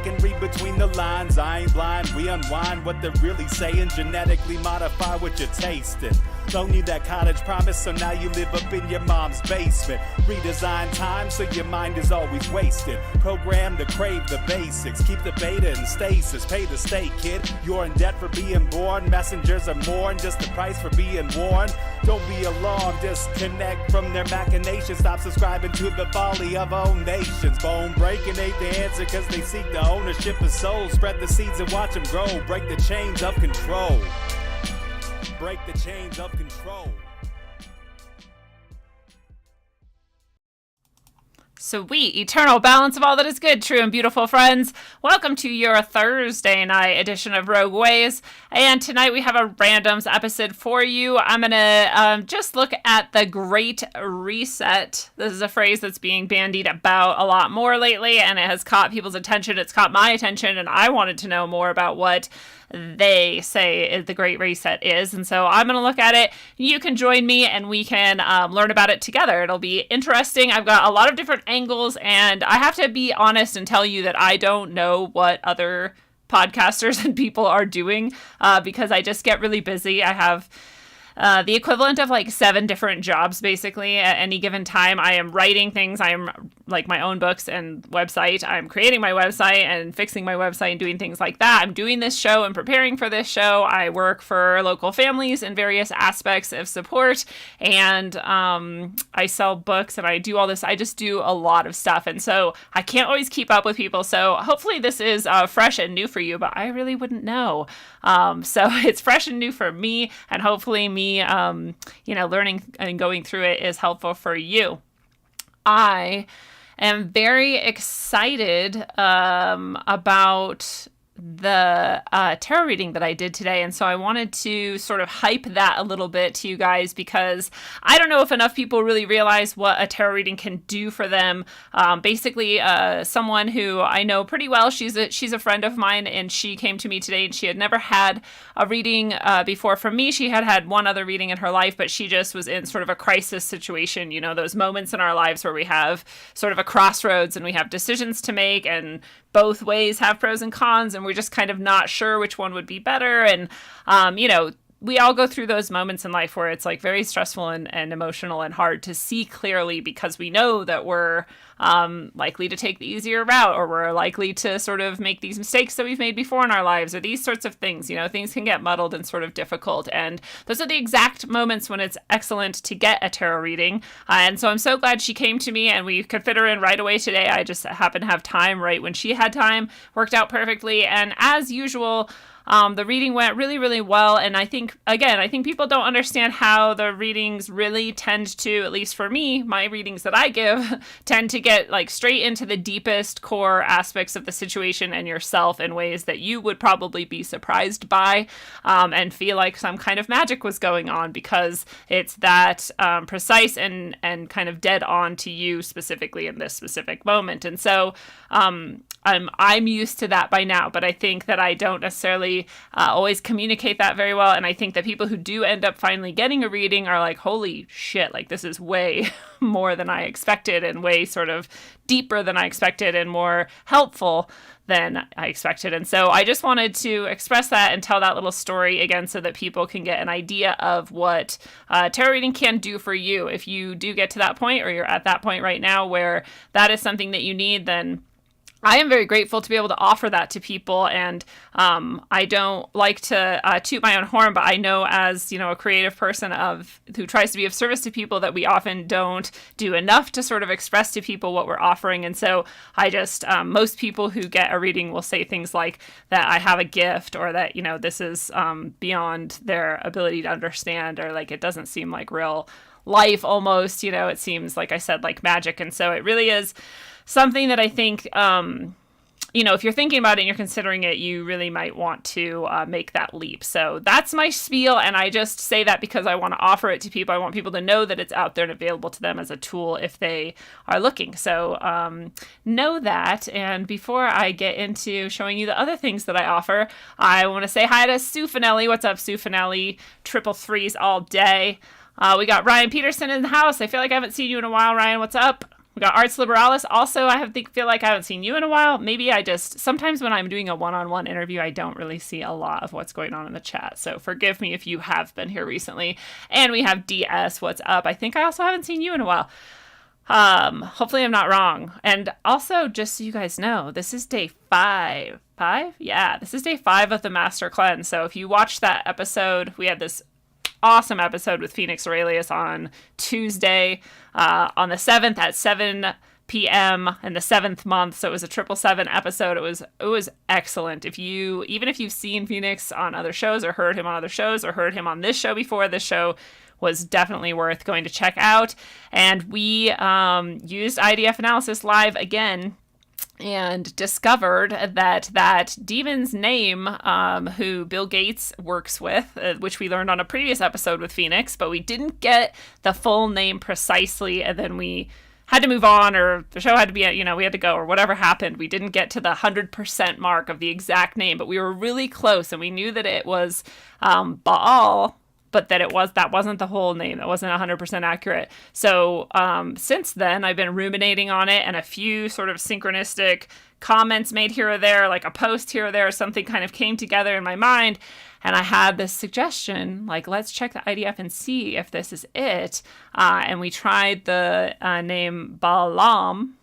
back and read between the lines. I ain't blind, we unwind what they're really saying. Genetically modify what you're tasting. Loan you that college promise, so now you live up in your mom's basement. Redesign time so your mind is always wasted. Program to crave the basics. Keep the beta in stasis. Pay the state, kid. You're in debt for being born. Messengers are more than just the price for being warned. Don't be alarmed, disconnect from their machinations. Stop subscribing to the folly of own nations. Bone breaking ain't the answer, cause they seek the ownership of souls. Spread the seeds and watch them grow. Break the chains of control. Break the chains of control. Sweet, eternal balance of all that is good, true, and beautiful, friends. Welcome to your Thursday night edition of Rogue Ways. And tonight we have a randoms episode for you. I'm going to just look at the Great Reset. This is a phrase that's being bandied about a lot more lately, and it has caught people's attention. It's caught my attention, and I wanted to know more about what they say the Great Reset is. And so I'm going to look at it. You can join me and we can learn about it together. It'll be interesting. I've got a lot of different angles, and I have to be honest and tell you that I don't know what other podcasters and people are doing because I just get really busy. I have the equivalent of like 7 different jobs basically at any given time. I am writing things. I am like my own books and website. I'm creating my website and fixing my website and doing things like that. I'm doing this show and preparing for this show. I work for local families in various aspects of support, and I sell books and I do all this. I just do a lot of stuff, and so I can't always keep up with people. So hopefully this is fresh and new for you, but I really wouldn't know. So it's fresh and new for me, and hopefully me learning and going through it is helpful for you. I am very excited about the tarot reading that I did today, and so I wanted to sort of hype that a little bit to you guys because I don't know if enough people really realize what a tarot reading can do for them. Basically, someone who I know pretty well, she's a friend of mine, and she came to me today, and she had never had a reading before from me. She had had one other reading in her life, but she just was in sort of a crisis situation, you know, those moments in our lives where we have sort of a crossroads and we have decisions to make, and both ways have pros and cons, and we're just kind of not sure which one would be better. And, we all go through those moments in life where it's like very stressful and emotional and hard to see clearly because we know that we're likely to take the easier route, or we're likely to sort of make these mistakes that we've made before in our lives, or these sorts of things. You know, things can get muddled and sort of difficult. And those are the exact moments when it's excellent to get a tarot reading. And so I'm so glad she came to me and we could fit her in right away today. I just happened to have time right when she had time. Worked out perfectly. And as usual, the reading went really, really well. And I think people don't understand how the readings really tend to, at least for me, my readings that I give tend to get like straight into the deepest core aspects of the situation and yourself in ways that you would probably be surprised by, and feel like some kind of magic was going on because it's that precise and kind of dead on to you specifically in this specific moment. And so I'm used to that by now, but I think that I don't necessarily always communicate that very well. And I think that people who do end up finally getting a reading are like, holy shit, like this is way more than I expected, and way sort of deeper than I expected, and more helpful than I expected. And so I just wanted to express that and tell that little story again so that people can get an idea of what tarot reading can do for you. If you do get to that point, or you're at that point right now where that is something that you need, then I am very grateful to be able to offer that to people. And I don't like to toot my own horn, but I know as, a creative person who tries to be of service to people, that we often don't do enough to sort of express to people what we're offering. And so I just, most people who get a reading will say things like that I have a gift, or that, this is beyond their ability to understand, or like it doesn't seem like real life almost, it seems, like I said, like magic. And so it really is something that I think, if you're thinking about it and you're considering it, you really might want to make that leap. So that's my spiel, and I just say that because I want to offer it to people. I want people to know that it's out there and available to them as a tool if they are looking. So know that. And before I get into showing you the other things that I offer, I want to say hi to Sue Finelli. What's up, Sue Finelli? 333s all day. We got Ryan Peterson in the house. I feel like I haven't seen you in a while, Ryan. What's up? We got Arts Liberalis. Also, feel like I haven't seen you in a while. Maybe sometimes when I'm doing a one-on-one interview, I don't really see a lot of what's going on in the chat. So forgive me if you have been here recently. And we have DS, what's up? I think I also haven't seen you in a while. Hopefully I'm not wrong. And also, just so you guys know, this is day 5. 5? Yeah, this is day 5 of the Master Cleanse. So if you watched that episode, we had this awesome episode with Phoenix Aurelius on Tuesday, on the 7th at 7 p.m. in the 7th month. So it was a 777 episode. It was excellent. Even if you've seen Phoenix on other shows or heard him on other shows or heard him on this show before, this show was definitely worth going to check out. And we used IDF analysis live again and discovered that demon's name, who Bill Gates works with, which we learned on a previous episode with Phoenix, but we didn't get the full name precisely, and then we had to move on, or the show had to be, we had to go, or whatever happened. We didn't get to the 100% mark of the exact name, but we were really close, and we knew that it was Baal, but that wasn't the whole name. That wasn't 100% accurate. So since then, I've been ruminating on it, and a few sort of synchronistic comments made here or there, like a post here or there, something kind of came together in my mind, and I had this suggestion, like, let's check the IDF and see if this is it. And we tried the name Balaam,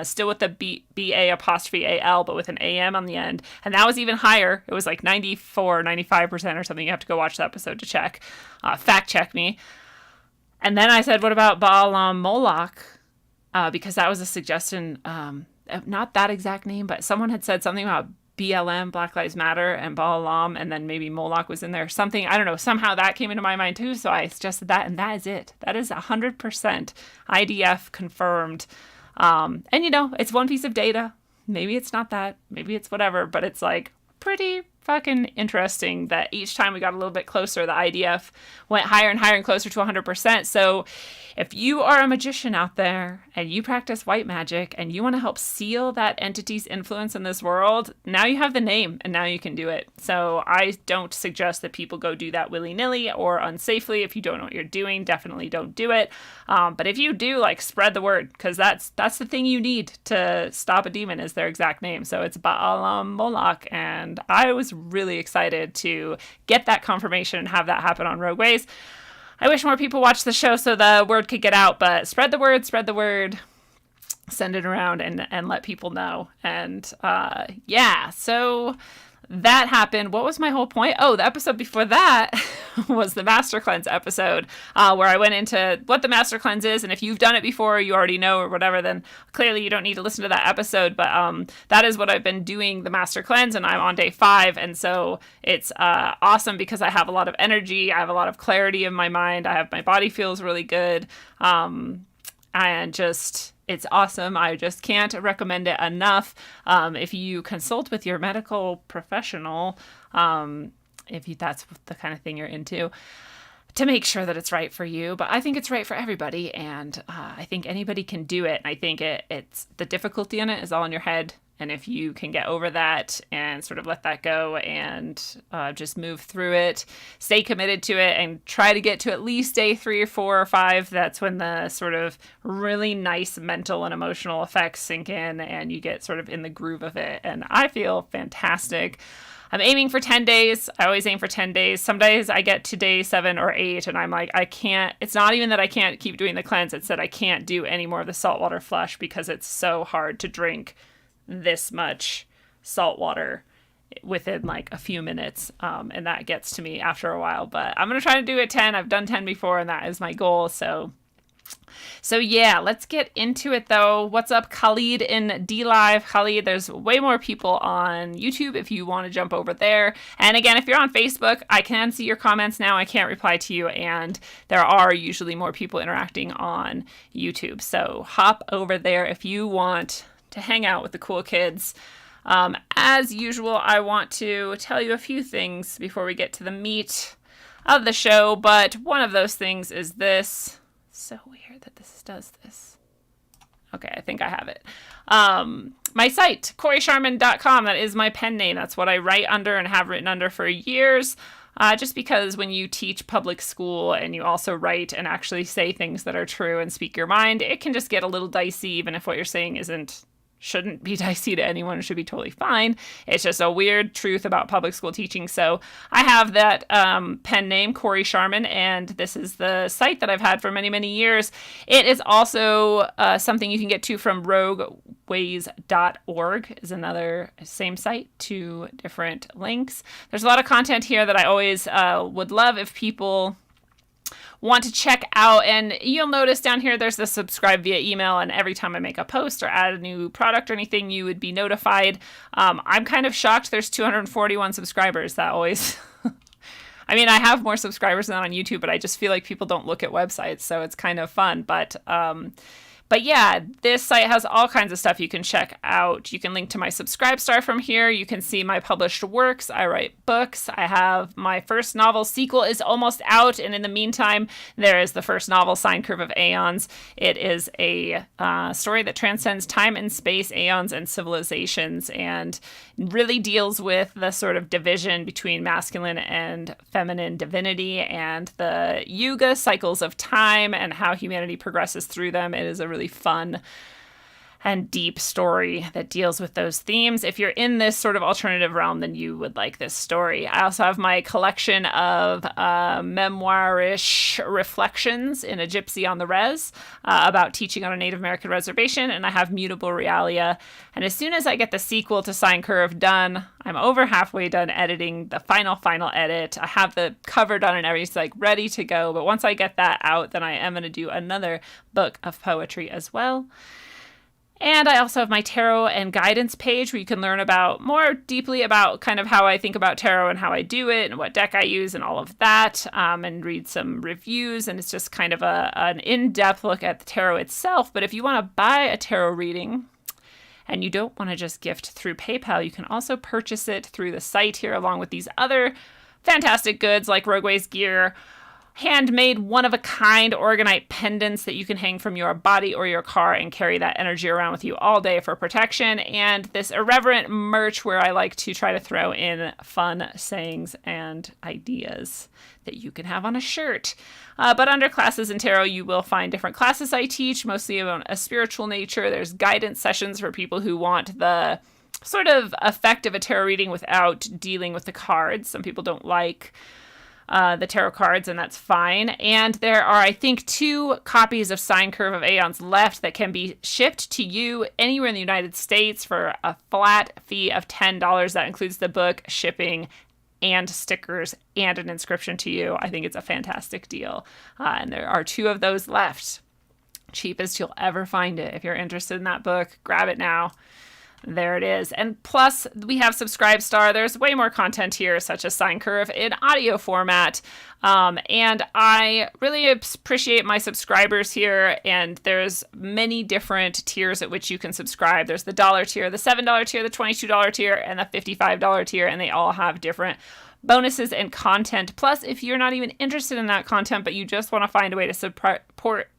still with the B-A-apostrophe-A-L, but with an A-M on the end. And that was even higher. It was like 94, 95% or something. You have to go watch the episode to check. Fact check me. And then I said, what about Balaam Moloch? Because that was a suggestion, not that exact name, but someone had said something about BLM, Black Lives Matter, and Balaam, and then maybe Moloch was in there. Something, I don't know, somehow that came into my mind too, so I suggested that, and that is it. That is 100% IDF confirmed. And it's one piece of data. Maybe it's not that. Maybe it's whatever. But it's like pretty fucking interesting that each time we got a little bit closer, the IDF went higher and higher and closer to 100%. So if you are a magician out there and you practice white magic and you want to help seal that entity's influence in this world, now you have the name and now you can do it. So I don't suggest that people go do that willy-nilly or unsafely. If you don't know what you're doing, definitely don't do it. But if you do, like, spread the word, because that's the thing you need to stop a demon is their exact name. So it's Baalam Moloch, and I was really excited to get that confirmation and have that happen on Rogue Ways. I wish more people watched the show so the word could get out, but spread the word, send it around and let people know. And so that happened. What was my whole point? Oh, the episode before that was the Master Cleanse episode, where I went into what the Master Cleanse is. And if you've done it before, you already know or whatever, then clearly you don't need to listen to that episode. But that is what I've been doing, the Master Cleanse, and I'm on day 5. And so it's awesome because I have a lot of energy. I have a lot of clarity in my mind. My body feels really good. And just, it's awesome. I just can't recommend it enough. If you consult with your medical professional, that's the kind of thing you're into, to make sure that it's right for you. But I think it's right for everybody, and I think anybody can do it. And I think it's the difficulty in it is all in your head. And if you can get over that and sort of let that go and just move through it, stay committed to it, and try to get to at least day 3 or 4 or 5, that's when the sort of really nice mental and emotional effects sink in and you get sort of in the groove of it. And I feel fantastic. I'm aiming for 10 days. I always aim for 10 days. Some days I get to day 7 or 8 and I'm like, I can't, it's not even that I can't keep doing the cleanse. It's that I can't do any more of the saltwater flush because it's so hard to drink this much salt water within like a few minutes, and that gets to me after a while. But I'm gonna try to do it 10. I've done 10 before, and that is my goal. So yeah, let's get into it though. What's up, Khalid in D Live? Khalid, there's way more people on YouTube if you want to jump over there. And again, if you're on Facebook, I can see your comments now. I can't reply to you, and there are usually more people interacting on YouTube. So hop over there if you want to hang out with the cool kids. As usual, I want to tell you a few things before we get to the meat of the show, but one of those things is this. So weird that this does this. Okay, I think I have it. My site, CoreySharman.com, that is my pen name. That's what I write under and have written under for years. just because when you teach public school and you also write and actually say things that are true and speak your mind, it can just get a little dicey, even if what you're saying shouldn't be dicey to anyone. It should be totally fine. It's just a weird truth about public school teaching. So I have that pen name, Corey Sharman, and this is the site that I've had for many, many years. It is also something you can get to from rogueways.org is another same site, 2 different links. There's a lot of content here that I always would love if people want to check out, and you'll notice down here there's the subscribe via email, and every time I make a post or add a new product or anything, you would be notified. I'm kind of shocked there's 241 subscribers. That always I mean, I have more subscribers than on YouTube, but I just feel like people don't look at websites, so it's kind of fun. But yeah, this site has all kinds of stuff you can check out. You can link to my Subscribe Star from here. You can see my published works. I write books. I have my first novel sequel is almost out. And in the meantime, there is the first novel, Sine Curve of Aeons. It is a story that transcends time and space, aeons, and civilizations, and really deals with the sort of division between masculine and feminine divinity and the yuga cycles of time and how humanity progresses through them. It is a really fun and deep story that deals with those themes. If you're in this sort of alternative realm, then you would like this story. I also have my collection of memoirish reflections in A Gypsy on the Res about teaching on a Native American reservation, and I have Mutable Realia. And as soon as I get the sequel to Sine Curve done, I'm over halfway done editing the final edit. I have the cover done and everything's like ready to go. But once I get that out, then I am going to do another book of poetry as well. And I also have my tarot and guidance page where you can learn about more deeply about kind of how I think about tarot and how I do it and what deck I use and all of that, and read some reviews. And it's just kind of an in-depth look at the tarot itself. But if you want to buy a tarot reading and you don't want to just gift through PayPal, you can also purchase it through the site here along with these other fantastic goods like Rogueways gear, handmade, one-of-a-kind organite pendants that you can hang from your body or your car and carry that energy around with you all day for protection, and this irreverent merch where I like to try to throw in fun sayings and ideas that you can have on a shirt. But under classes in tarot, you will find different classes I teach, mostly about a spiritual nature. There's guidance sessions for people who want the sort of effect of a tarot reading without dealing with the cards. Some people don't like the tarot cards, and that's fine. And there are, I think, 2 copies of Sine Curve of Aeons left that can be shipped to you anywhere in the United States for a flat fee of $10. That includes the book, shipping, and stickers, and an inscription to you. I think it's a fantastic deal. And there are 2 of those left. Cheapest you'll ever find it. If you're interested in that book, grab it now. There it is. And plus, we have Subscribe Star. There's way more content here, such as Sine Curve in audio format. And I really appreciate my subscribers here. And there's many different tiers at which you can subscribe. There's the $1 tier, the $7 tier, the $22 tier, and the $55 tier. And they all have different bonuses and content. Plus, if you're not even interested in that content, but you just want to find a way to support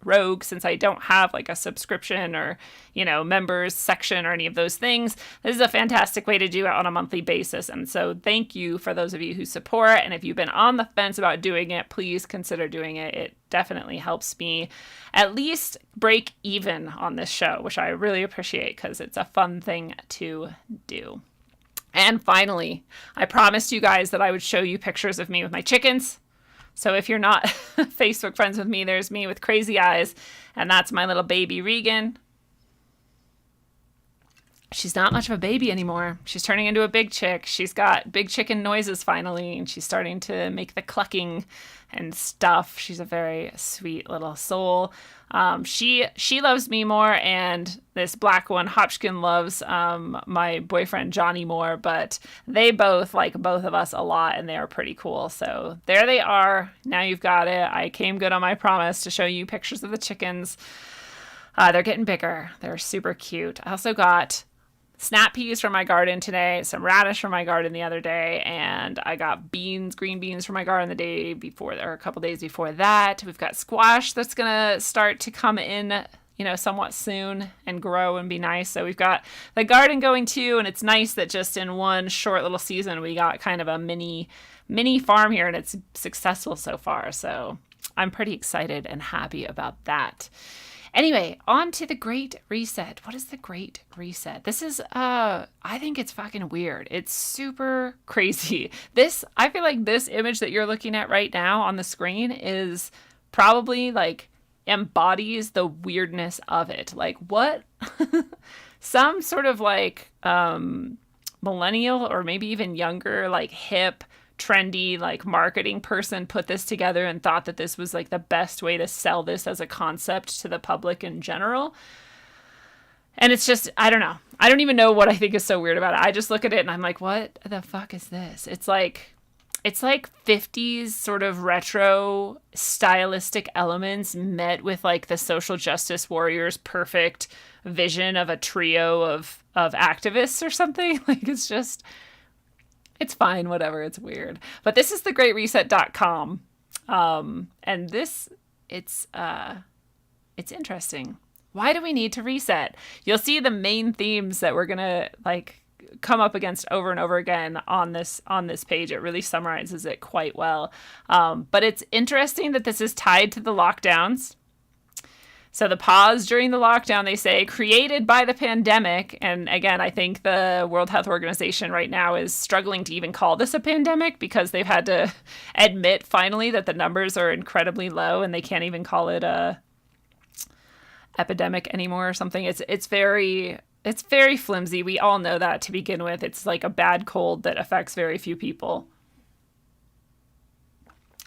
Rogue, since I don't have like a subscription or, members section or any of those things, this is a fantastic way to do it on a monthly basis. And so thank you for those of you who support. And if you've been on the fence about doing it, please consider doing it. It definitely helps me at least break even on this show, which I really appreciate because it's a fun thing to do. And finally, I promised you guys that I would show you pictures of me with my chickens. So if you're not Facebook friends with me, there's me with crazy eyes. And that's my little baby Regan. She's not much of a baby anymore. She's turning into a big chick. She's got big chicken noises finally. And she's starting to make the clucking and stuff. She's a very sweet little soul. She loves me more, and this black one, Hopkins, loves my boyfriend Johnny more, but they both like both of us a lot, and they are pretty cool. So there they are. Now you've got it. I came good on my promise to show you pictures of the chickens. They're getting bigger. They're super cute. I also got snap peas from my garden today, some radish from my garden the other day, and I got green beans from my garden the day before, or a couple days before that. We've got squash that's gonna start to come in somewhat soon and grow and be nice. So we've got the garden going too, and it's nice that just in one short little season we got kind of a mini farm here, and it's successful so far. So I'm pretty excited and happy about that. Anyway, on to the Great Reset. What is the Great Reset? This is, I think it's fucking weird. It's super crazy. I feel like this image that you're looking at right now on the screen is probably like embodies the weirdness of it. Like what? Some sort of like millennial or maybe even younger, like hip, trendy like marketing person put this together and thought that this was like the best way to sell this as a concept to the public in general. And it's just, I don't know. I don't even know what I think is so weird about it. I just look at it and I'm like, what the fuck is this? It's like 50s sort of retro stylistic elements met with like the social justice warriors' perfect vision of a trio of activists or something. Like it's fine, whatever, it's weird. But this is thegreatreset.com. And it's interesting. Why do we need to reset? You'll see the main themes that we're going to like come up against over and over again on this page. It really summarizes it quite well. But it's interesting that this is tied to the lockdowns. So the pause during the lockdown, they say, created by the pandemic. And again, I think the World Health Organization right now is struggling to even call this a pandemic because they've had to admit finally that the numbers are incredibly low and they can't even call it a epidemic anymore or something. It's very flimsy. We all know that to begin with. It's like a bad cold that affects very few people.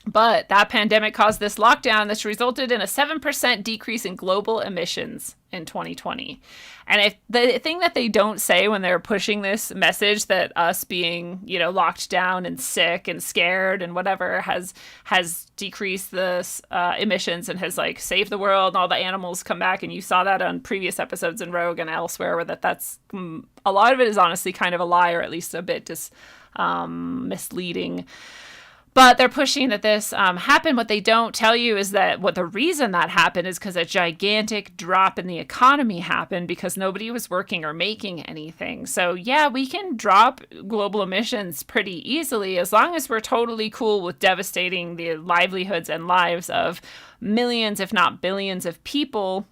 But that pandemic caused this lockdown that's resulted in a 7% decrease in global emissions in 2020. And if the thing that they don't say when they're pushing this message that us being, locked down and sick and scared and whatever has decreased the emissions and has like saved the world and all the animals come back. And you saw that on previous episodes in Rogue and elsewhere where that's a lot of it is honestly kind of a lie or at least a bit misleading. But they're pushing that this happened. What they don't tell you is that the reason that happened is because a gigantic drop in the economy happened because nobody was working or making anything. So yeah, we can drop global emissions pretty easily as long as we're totally cool with devastating the livelihoods and lives of millions, if not billions of people,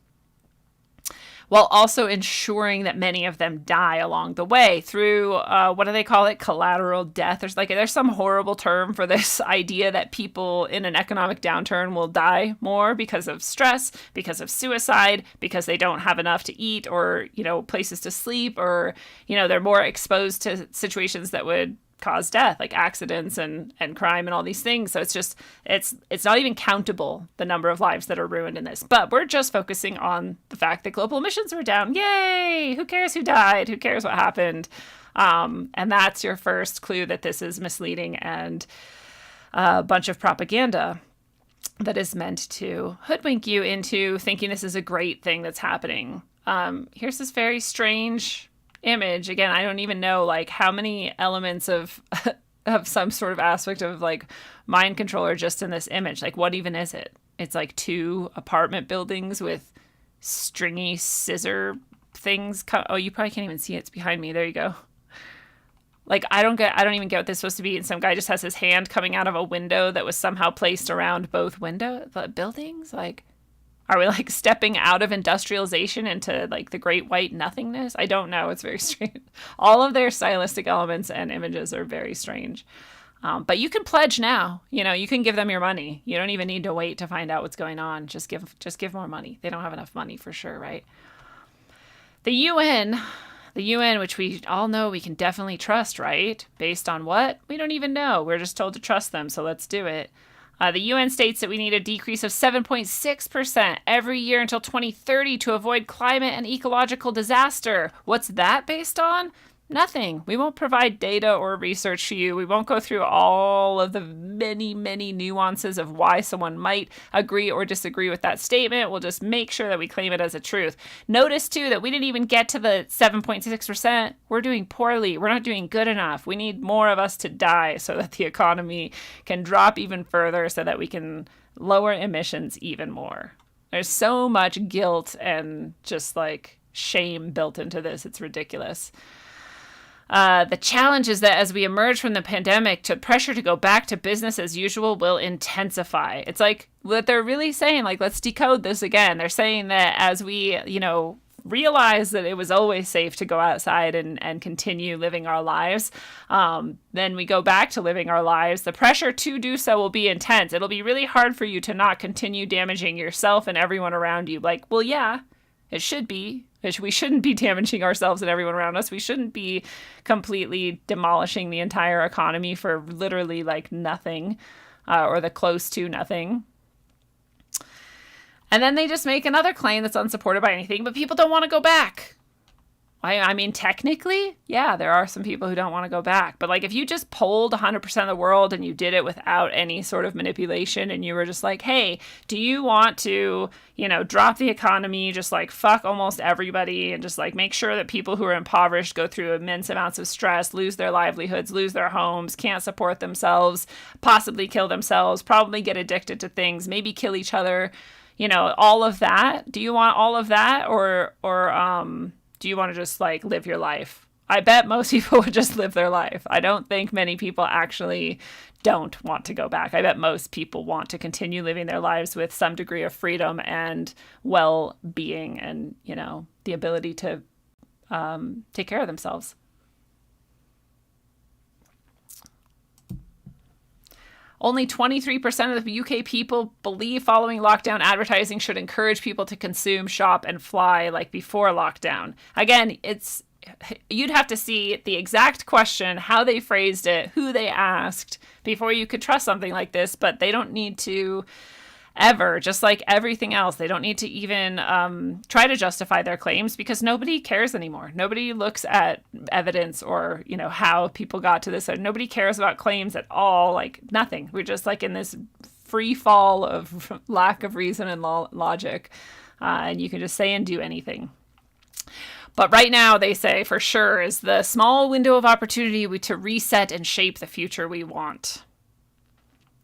while also ensuring that many of them die along the way through, what do they call it? Collateral death. There's some horrible term for this idea that people in an economic downturn will die more because of stress, because of suicide, because they don't have enough to eat or, places to sleep or, they're more exposed to situations that would cause death, like accidents and crime and all these things. So it's not even countable, the number of lives that are ruined in this. But we're just focusing on the fact that global emissions were down. Yay! Who cares who died? Who cares what happened? And that's your first clue that this is misleading and a bunch of propaganda that is meant to hoodwink you into thinking this is a great thing that's happening. Here's this very strange image. Again, I don't even know like how many elements of some sort of aspect of like mind control are just in this image. Like what even is it? It's like 2 apartment buildings with stringy scissor things. Oh, you probably can't even see it. It's behind me. There you go. Like I don't even get what this is supposed to be. And some guy just has his hand coming out of a window that was somehow placed around both buildings. Like, are we like stepping out of industrialization into like the great white nothingness? I don't know. It's very strange. All of their stylistic elements and images are very strange. But you can pledge now. You can give them your money. You don't even need to wait to find out what's going on. Just give more money. They don't have enough money for sure, right? The UN, which we all know we can definitely trust, right? Based on what? We don't even know. We're just told to trust them, so let's do it. The UN states that we need a decrease of 7.6% every year until 2030 to avoid climate and ecological disaster. What's that based on? Nothing. We won't provide data or research to you. We won't go through all of the many, many nuances of why someone might agree or disagree with that statement. We'll just make sure that we claim it as a truth. Notice, too, that we didn't even get to the 7.6%. We're doing poorly. We're not doing good enough. We need more of us to die so that the economy can drop even further so that we can lower emissions even more. There's so much guilt and just like shame built into this. It's ridiculous. The challenge is that as we emerge from the pandemic, the pressure to go back to business as usual will intensify. It's like what they're really saying, like, let's decode this again. They're saying that as we, realize that it was always safe to go outside and continue living our lives, then we go back to living our lives. The pressure to do so will be intense. It'll be really hard for you to not continue damaging yourself and everyone around you. Like, well, yeah, it should be. We shouldn't be damaging ourselves and everyone around us. We shouldn't be completely demolishing the entire economy for literally like nothing, or the close to nothing. And then they just make another claim that's unsupported by anything, but people don't want to go back. I mean, technically, yeah, there are some people who don't want to go back. But like if you just polled 100% of the world and you did it without any sort of manipulation and you were just like, hey, do you want to, drop the economy, just like fuck almost everybody and just like make sure that people who are impoverished go through immense amounts of stress, lose their livelihoods, lose their homes, can't support themselves, possibly kill themselves, probably get addicted to things, maybe kill each other, all of that. Do you want all of that or do you want to just like live your life? I bet most people would just live their life. I don't think many people actually don't want to go back. I bet most people want to continue living their lives with some degree of freedom and well-being and, the ability to take care of themselves. Only 23% of the UK people believe following lockdown advertising should encourage people to consume, shop, and fly like before lockdown. Again, you'd have to see the exact question, how they phrased it, who they asked before you could trust something like this, but they don't need to ever, just like everything else. They don't need to even try to justify their claims because nobody cares anymore. Nobody looks at evidence or, how people got to this. Nobody cares about claims at all, like nothing. We're just like in this free fall of lack of reason and logic. And you can just say and do anything. But right now, they say for sure is the small window of opportunity to reset and shape the future we want.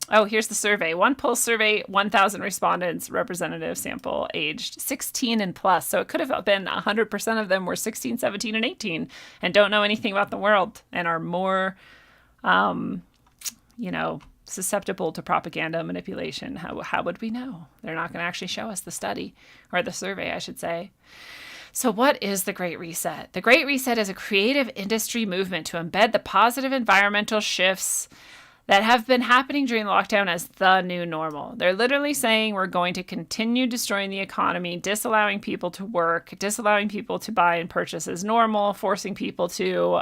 Oh, here's the survey. One Pulse survey, 1,000 respondents, representative sample aged 16 and plus. So it could have been 100% of them were 16, 17, and 18 and don't know anything about the world and are more, susceptible to propaganda and manipulation. How would we know? They're not going to actually show us the study or the survey, I should say. So what is the Great Reset? The Great Reset is a creative industry movement to embed the positive environmental shifts that have been happening during lockdown as the new normal. They're literally saying we're going to continue destroying the economy, disallowing people to work, disallowing people to buy and purchase as normal, forcing people to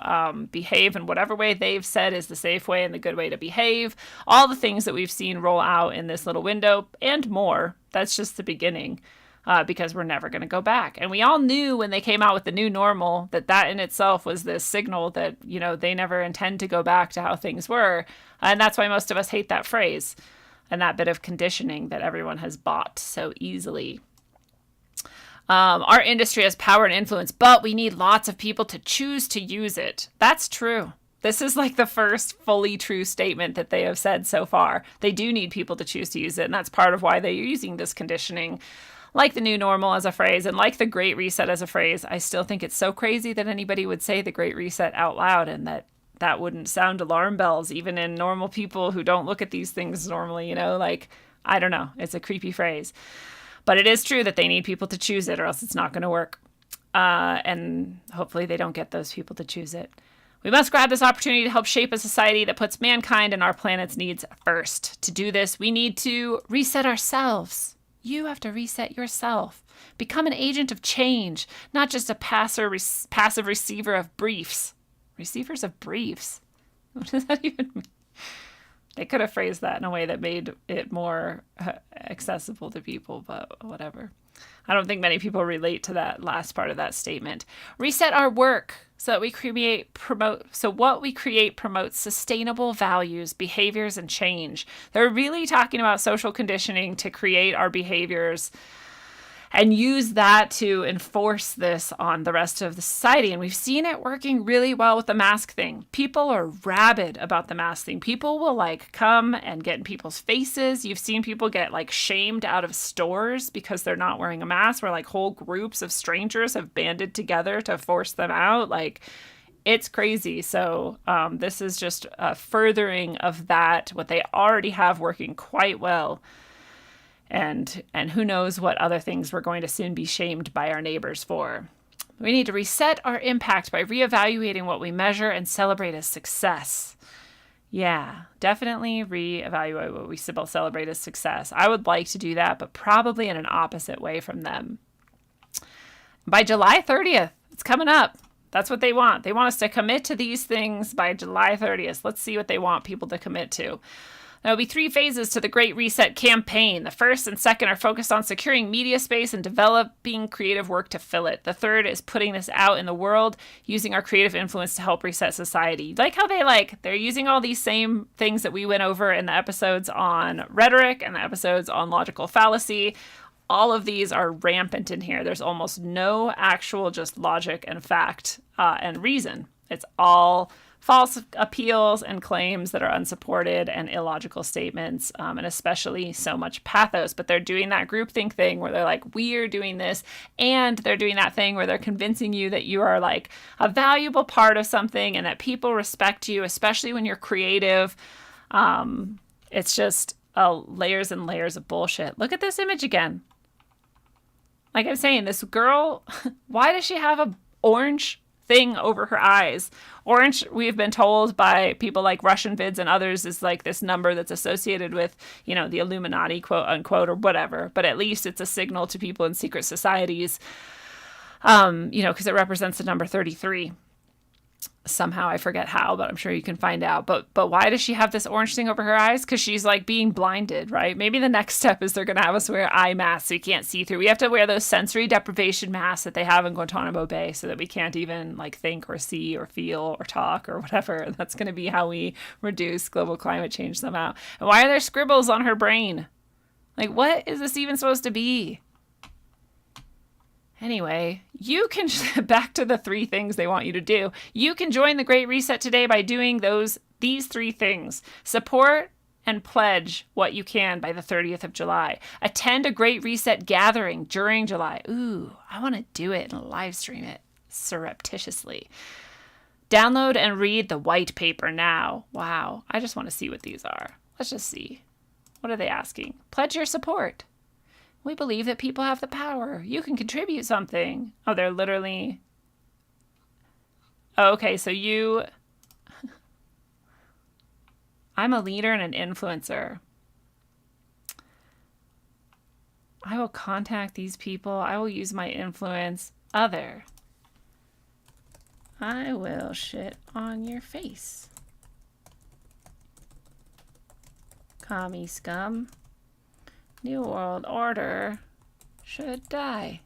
behave in whatever way they've said is the safe way and the good way to behave. All the things that we've seen roll out in this little window and more. That's just the beginning. Because we're never going to go back. And we all knew when they came out with the new normal that in itself was this signal that, they never intend to go back to how things were. And that's why most of us hate that phrase and that bit of conditioning that everyone has bought so easily. Our industry has power and influence, but we need lots of people to choose to use it. That's true. This is like the first fully true statement that they have said so far. They do need people to choose to use it. And that's part of why they're using this conditioning. Like the new normal as a phrase and like the Great Reset as a phrase, I still think it's so crazy that anybody would say the Great Reset out loud and that wouldn't sound alarm bells even in normal people who don't look at these things normally, I don't know. It's a creepy phrase. But it is true that they need people to choose it or else it's not going to work. And hopefully they don't get those people to choose it. We must grab this opportunity to help shape a society that puts mankind and our planet's needs first. To do this, we need to reset ourselves. You have to reset yourself. Become an agent of change, not just a passive receiver of briefs. Receivers of briefs? What does that even mean? They could have phrased that in a way that made it more accessible to people, but whatever. I don't think many people relate to that last part of that statement. Reset our work so that what we create promotes sustainable values, behaviors, and change. They're really talking about social conditioning to create our behaviors and use that to enforce this on the rest of the society. And we've seen it working really well with the mask thing. People are rabid about the mask thing. People will like come and get in people's faces. You've seen people get like shamed out of stores because they're not wearing a mask, where like whole groups of strangers have banded together to force them out. Like, it's crazy. So this is just a furthering of that, what they already have working quite well. And who knows what other things we're going to soon be shamed by our neighbors for. We need to reset our impact by reevaluating what we measure and celebrate as success. Yeah, definitely reevaluate what we celebrate as success. I would like to do that, but probably in an opposite way from them. By July 30th, it's coming up. That's what they want. They want us to commit to these things by July 30th. Let's see what they want people to commit to. There will be 3 phases to the Great Reset campaign. The first and second are focused on securing media space and developing creative work to fill it. The third is putting this out in the world, using our creative influence to help reset society. Like how they're using all these same things that we went over in the episodes on rhetoric and the episodes on logical fallacy. All of these are rampant in here. There's almost no actual just logic and fact and reason. It's all false appeals and claims that are unsupported and illogical statements, and especially so much pathos. But they're doing that groupthink thing where they're like, we are doing this, and they're doing that thing where they're convincing you that you are like a valuable part of something and that people respect you, especially when you're creative. It's just layers and layers of bullshit. Look at this image again. Like I'm saying, this girl, why does she have a orange thing over her eyes? Orange, we've been told by people like Russian Vids and others, is like this number that's associated with, you know, the Illuminati, quote unquote, or whatever. But at least it's a signal to people in secret societies, you know, because it represents the number 33. Somehow, I forget how, but I'm sure you can find out. But why does she have this orange thing over her eyes? Because she's like being blinded, right? Maybe the next step is they're going to have us wear eye masks so we can't see through. We have to wear those sensory deprivation masks that they have in Guantanamo Bay so that we can't even like think or see or feel or talk or whatever. And that's going to be how we reduce global climate change somehow. And why are there scribbles on her brain? Like, what is this even supposed to be? Anyway, you can, back to the 3 things they want you to do. You can join the Great Reset today by doing these 3 things. Support and pledge what you can by the 30th of July. Attend a Great Reset gathering during July. Ooh, I want to do it and live stream it surreptitiously. Download and read the white paper now. Wow, I just want to see what these are. Let's just see. What are they asking? Pledge your support. We believe that people have the power. You can contribute something. Oh, they're literally... Oh, okay, so you... I'm a leader and an influencer. I will contact these people. I will use my influence. Other. I will shit on your face. Commie scum. New World Order should die.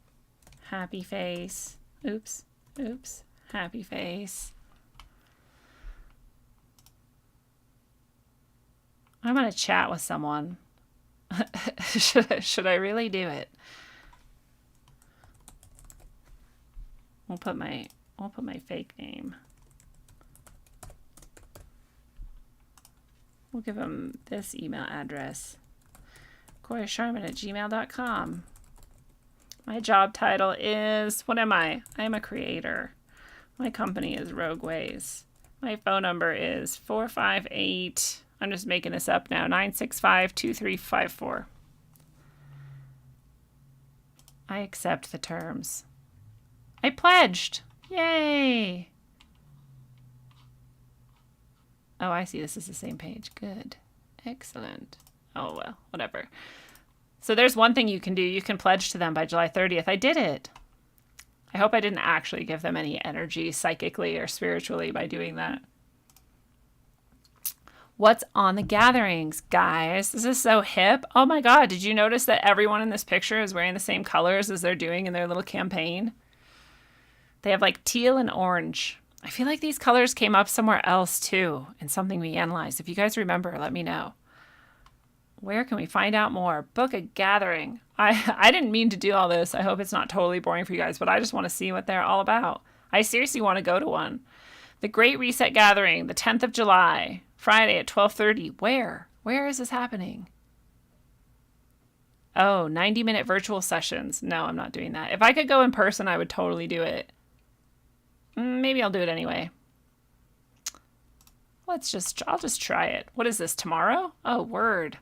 Happy face. Oops. Oops. Happy face. I'm going to chat with someone. Should I really do it? We'll put my fake name. We'll give them this email address. CoyaSharman@gmail.com. My job title is, what am I? I am a creator. My company is Rogue Ways. My phone number is 458, I'm just making this up now, 965-2354. I accept the terms. I pledged. Yay. Oh, I see. This is the same page. Good. Excellent. Oh, well, whatever. So there's one thing you can do. You can pledge to them by July 30th. I did it. I hope I didn't actually give them any energy psychically or spiritually by doing that. What's on the gatherings, guys? This is so hip. Oh my God. Did you notice that everyone in this picture is wearing the same colors as they're doing in their little campaign? They have like teal and orange. I feel like these colors came up somewhere else too in something we analyzed. If you guys remember, let me know. Where can we find out more? Book a gathering. I didn't mean to do all this. I hope it's not totally boring for you guys, but I just want to see what they're all about. I seriously want to go to one. The Great Reset Gathering, the 10th of July, Friday at 12:30. Where? Where is this happening? Oh, 90-minute virtual sessions. No, I'm not doing that. If I could go in person, I would totally do it. Maybe I'll do it anyway. I'll just try it. What is this, tomorrow? Oh, word.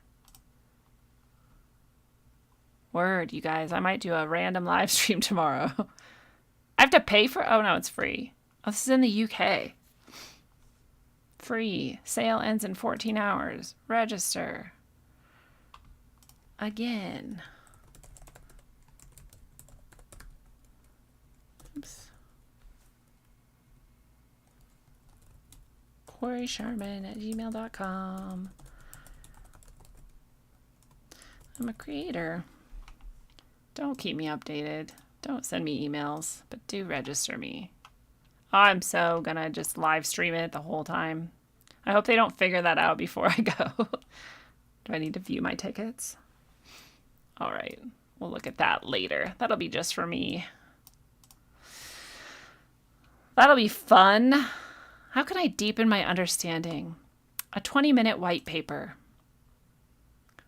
Word, you guys. I might do a random live stream tomorrow. I have to pay for... Oh, no, it's free. Oh, this is in the UK. Free. Sale ends in 14 hours. Register. Again. Oops. CoreySharman@gmail.com. I'm a creator. Don't keep me updated. Don't send me emails, but do register me. I'm so gonna just live stream it the whole time. I hope they don't figure that out before I go. Do I need to view my tickets? All right, we'll look at that later. That'll be just for me. That'll be fun. How can I deepen my understanding? A 20-minute white paper.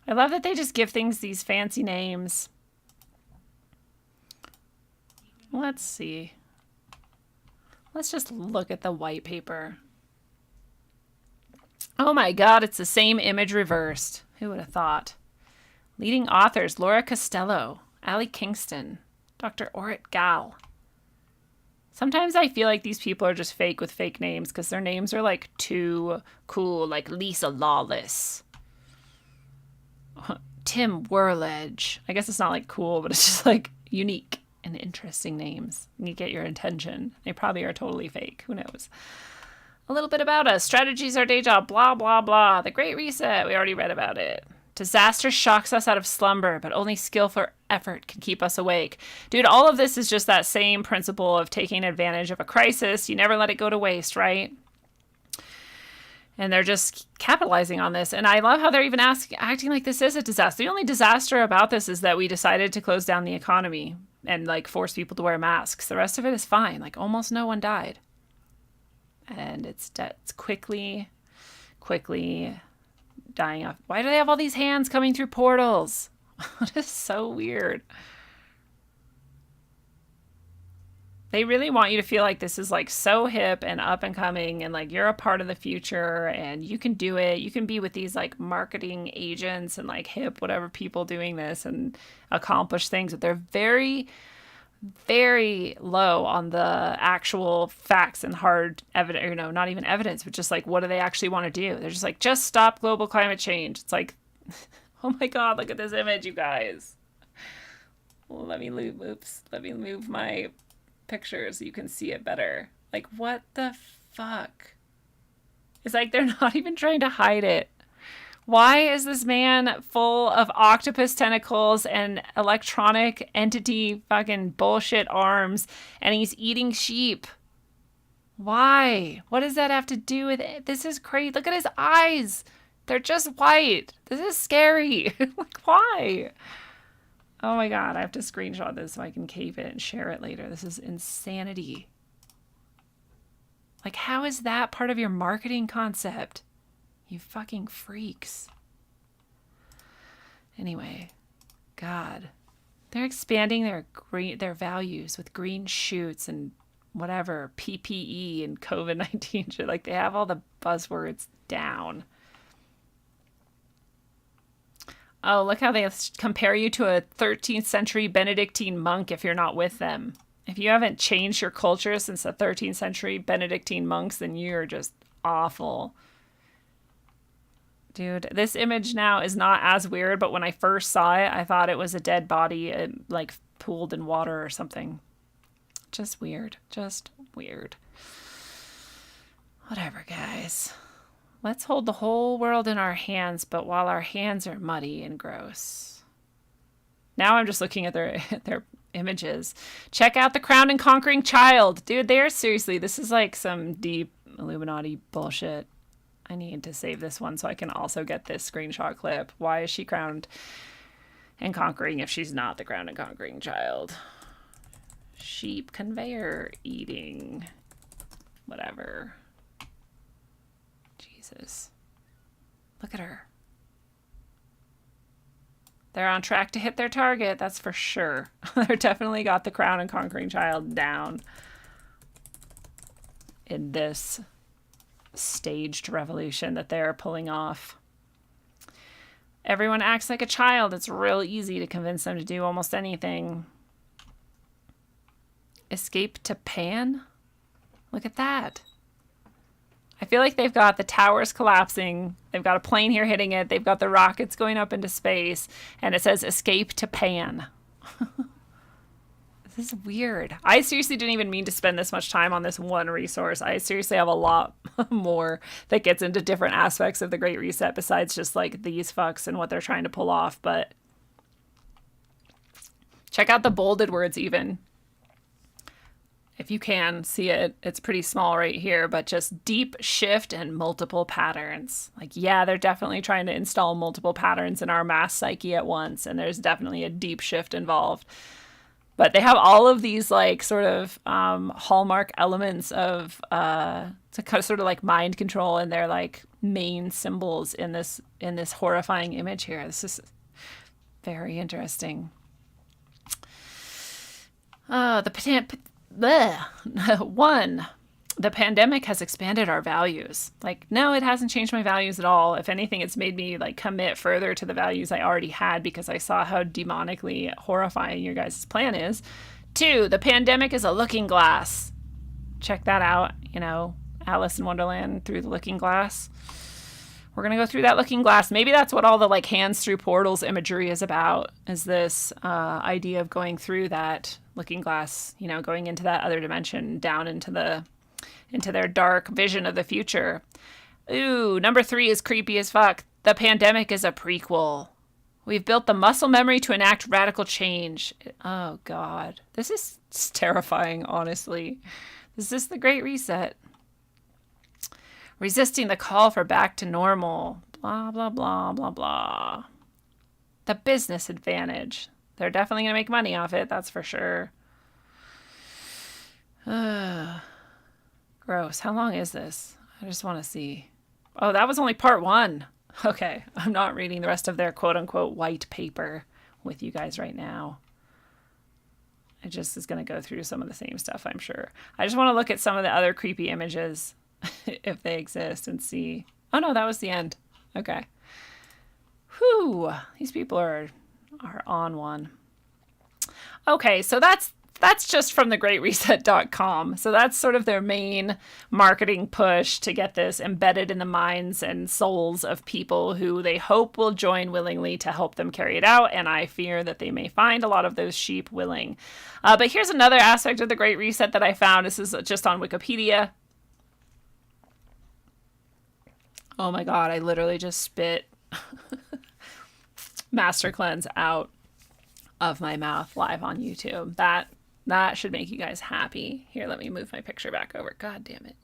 I love that they just give things these fancy names. Let's see. Let's just look at the white paper. Oh my God, it's the same image reversed. Who would have thought? Leading authors, Laura Costello, Allie Kingston, Dr. Orit Gal. Sometimes I feel like these people are just fake with fake names because their names are like too cool, like Lisa Lawless. Tim Werledge. I guess it's not like cool, but it's just like unique and interesting names. And you get your attention. They probably are totally fake. Who knows? A little bit about us. Strategies, our day job, blah, blah, blah. The Great Reset. We already read about it. Disaster shocks us out of slumber, but only skillful effort can keep us awake. Dude, all of this is just that same principle of taking advantage of a crisis. You never let it go to waste, right? And they're just capitalizing on this. And I love how they're even acting like this is a disaster. The only disaster about this is that we decided to close down the economy and like force people to wear masks. The rest of it is fine. Like almost no one died. And it's quickly dying off. Why do they have all these hands coming through portals? It is so weird. They really want you to feel like this is like so hip and up and coming and like you're a part of the future and you can do it. You can be with these like marketing agents and like hip whatever people doing this and accomplish things, but they're very, very low on the actual facts and hard evidence, not even evidence, but just like what do they actually want to do? They're just like, just stop global climate change. It's like, oh my God, look at this image, you guys. Well, let me move my picture so you can see it better. Like, what the fuck? It's like they're not even trying to hide it. Why is this man full of octopus tentacles and electronic entity fucking bullshit arms and he's eating sheep? Why? What does that have to do with it? This is crazy. Look at his eyes. They're just white. This is scary. Like, why? Oh my God, I have to screenshot this so I can keep it and share it later. This is insanity. Like, how is that part of your marketing concept? You fucking freaks. Anyway, God. They're expanding their values with green shoots and whatever, PPE and COVID-19 shit. Like, they have all the buzzwords down. Oh, look how they compare you to a 13th century Benedictine monk if you're not with them. If you haven't changed your culture since the 13th century Benedictine monks, then you're just awful. Dude, this image now is not as weird, but when I first saw it, I thought it was a dead body, like pooled in water or something. Just weird. Just weird. Whatever, guys. Let's hold the whole world in our hands, but while our hands are muddy and gross. Now I'm just looking at their images. Check out The Crowned and Conquering Child. Dude, seriously, this is like some deep Illuminati bullshit. I need to save this one so I can also get this screenshot clip. Why is she crowned and conquering if she's not the crowned and conquering child? Sheep conveyor eating. Whatever. Jesus. Look at her. They're on track to hit their target, that's for sure. They're definitely got the crown and conquering child down in this staged revolution that they're pulling off. Everyone acts like a child. It's real easy to convince them to do almost anything. Escape to Pan? Look at that. I feel like they've got the towers collapsing. They've got a plane here hitting it. They've got the rockets going up into space. And it says escape to Pan. This is weird. I seriously didn't even mean to spend this much time on this one resource. I seriously have a lot more that gets into different aspects of the Great Reset besides just like these fucks and what they're trying to pull off. But check out the bolded words even. If you can see it, it's pretty small right here, but just deep shift and multiple patterns. Like, yeah, they're definitely trying to install multiple patterns in our mass psyche at once, and there's definitely a deep shift involved. But they have all of these like sort of hallmark elements of to kind of sort of like mind control, and their like main symbols in this horrifying image here. This is very interesting. The pandemic has expanded our values. Like, no, it hasn't changed my values at all. If anything, it's made me like commit further to the values I already had because I saw how demonically horrifying your guys' plan is. 2, the pandemic is a looking glass. Check that out. You know, Alice in Wonderland through the looking glass. We're going to go through that looking glass. Maybe that's what all the like hands through portals imagery is about, is this idea of going through that looking glass, you know, going into that other dimension, down into their dark vision of the future. Ooh, number 3 is creepy as fuck. The pandemic is a prequel. We've built the muscle memory to enact radical change. Oh, God. This is terrifying, honestly. This is the Great Reset. Resisting the call for back to normal. Blah, blah, blah, blah, blah. The business advantage. They're definitely going to make money off it, that's for sure. Gross. How long is this? I just want to see. Oh, that was only part 1. Okay, I'm not reading the rest of their quote-unquote white paper with you guys right now. It just is going to go through some of the same stuff, I'm sure. I just want to look at some of the other creepy images, if they exist, and see. Oh, no, that was the end. Okay. Whew. These people are on one. Okay, so that's just from thegreatreset.com. So that's sort of their main marketing push to get this embedded in the minds and souls of people who they hope will join willingly to help them carry it out. And I fear that they may find a lot of those sheep willing. But here's another aspect of the Great Reset that I found. This is just on Wikipedia. Oh my God, I literally just spit Master Cleanse out of my mouth live on YouTube. That should make you guys happy. Here, let me move my picture back over. God damn it.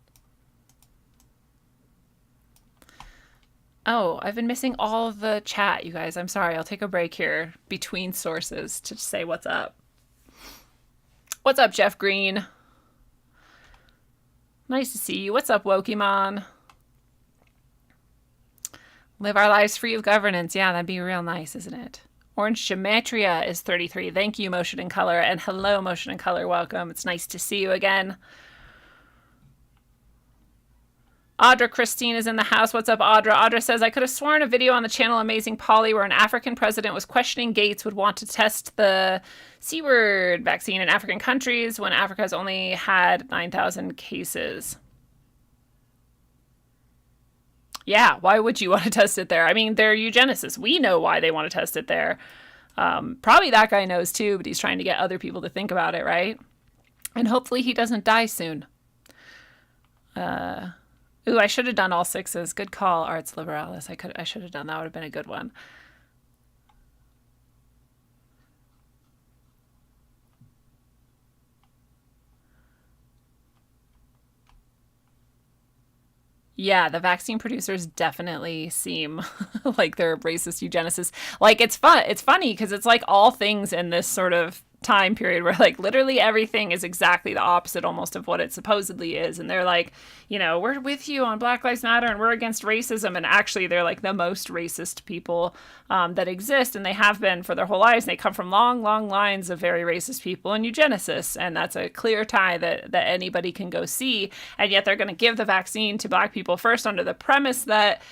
Oh, I've been missing all of the chat, you guys. I'm sorry. I'll take a break here between sources to say what's up. What's up, Jeff Green? Nice to see you. What's up, Wokemon? Live our lives free of governance. Yeah, that'd be real nice, isn't it? Orange Gematria is 33. Thank you, Motion and Color. And hello, Motion and Color. Welcome. It's nice to see you again. Audra Christine is in the house. What's up, Audra? Audra says, I could have sworn a video on the channel Amazing Polly where an African president was questioning Gates would want to test the C-word vaccine in African countries when Africa has only had 9,000 cases. Yeah, why would you want to test it there? I mean, they're eugenicists. We know why they want to test it there. Probably that guy knows too, but he's trying to get other people to think about it, right? And hopefully he doesn't die soon. Ooh, I should have done all 6s. Good call, Arts Liberalis. I should have done that. Would have been a good one. Yeah, the vaccine producers definitely seem like they're racist eugenicists. Like it's fun. It's funny because it's like all things in this sort of time period where like literally everything is exactly the opposite almost of what it supposedly is. And they're like, we're with you on Black Lives Matter and we're against racism. And actually they're like the most racist people that exist. And they have been for their whole lives. And they come from long, long lines of very racist people and eugenicists. And that's a clear tie that anybody can go see. And yet they're going to give the vaccine to Black people first under the premise that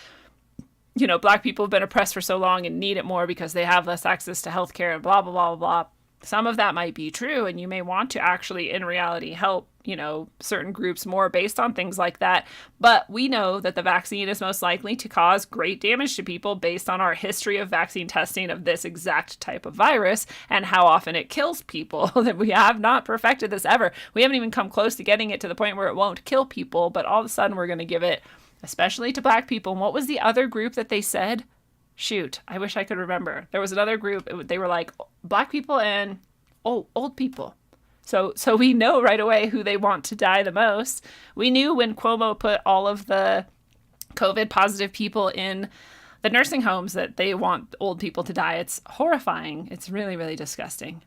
Black people have been oppressed for so long and need it more because they have less access to healthcare and blah, blah, blah, blah. Some of that might be true, and you may want to actually, in reality, help, certain groups more based on things like that. But we know that the vaccine is most likely to cause great damage to people based on our history of vaccine testing of this exact type of virus and how often it kills people. That we have not perfected this ever. We haven't even come close to getting it to the point where it won't kill people, but all of a sudden we're going to give it, especially to Black people. And what was the other group that they said? Shoot, I wish I could remember. There was another group. They were like Black people and old people. So we know right away who they want to die the most. We knew when Cuomo put all of the COVID positive people in the nursing homes that they want old people to die. It's horrifying. It's really, really disgusting.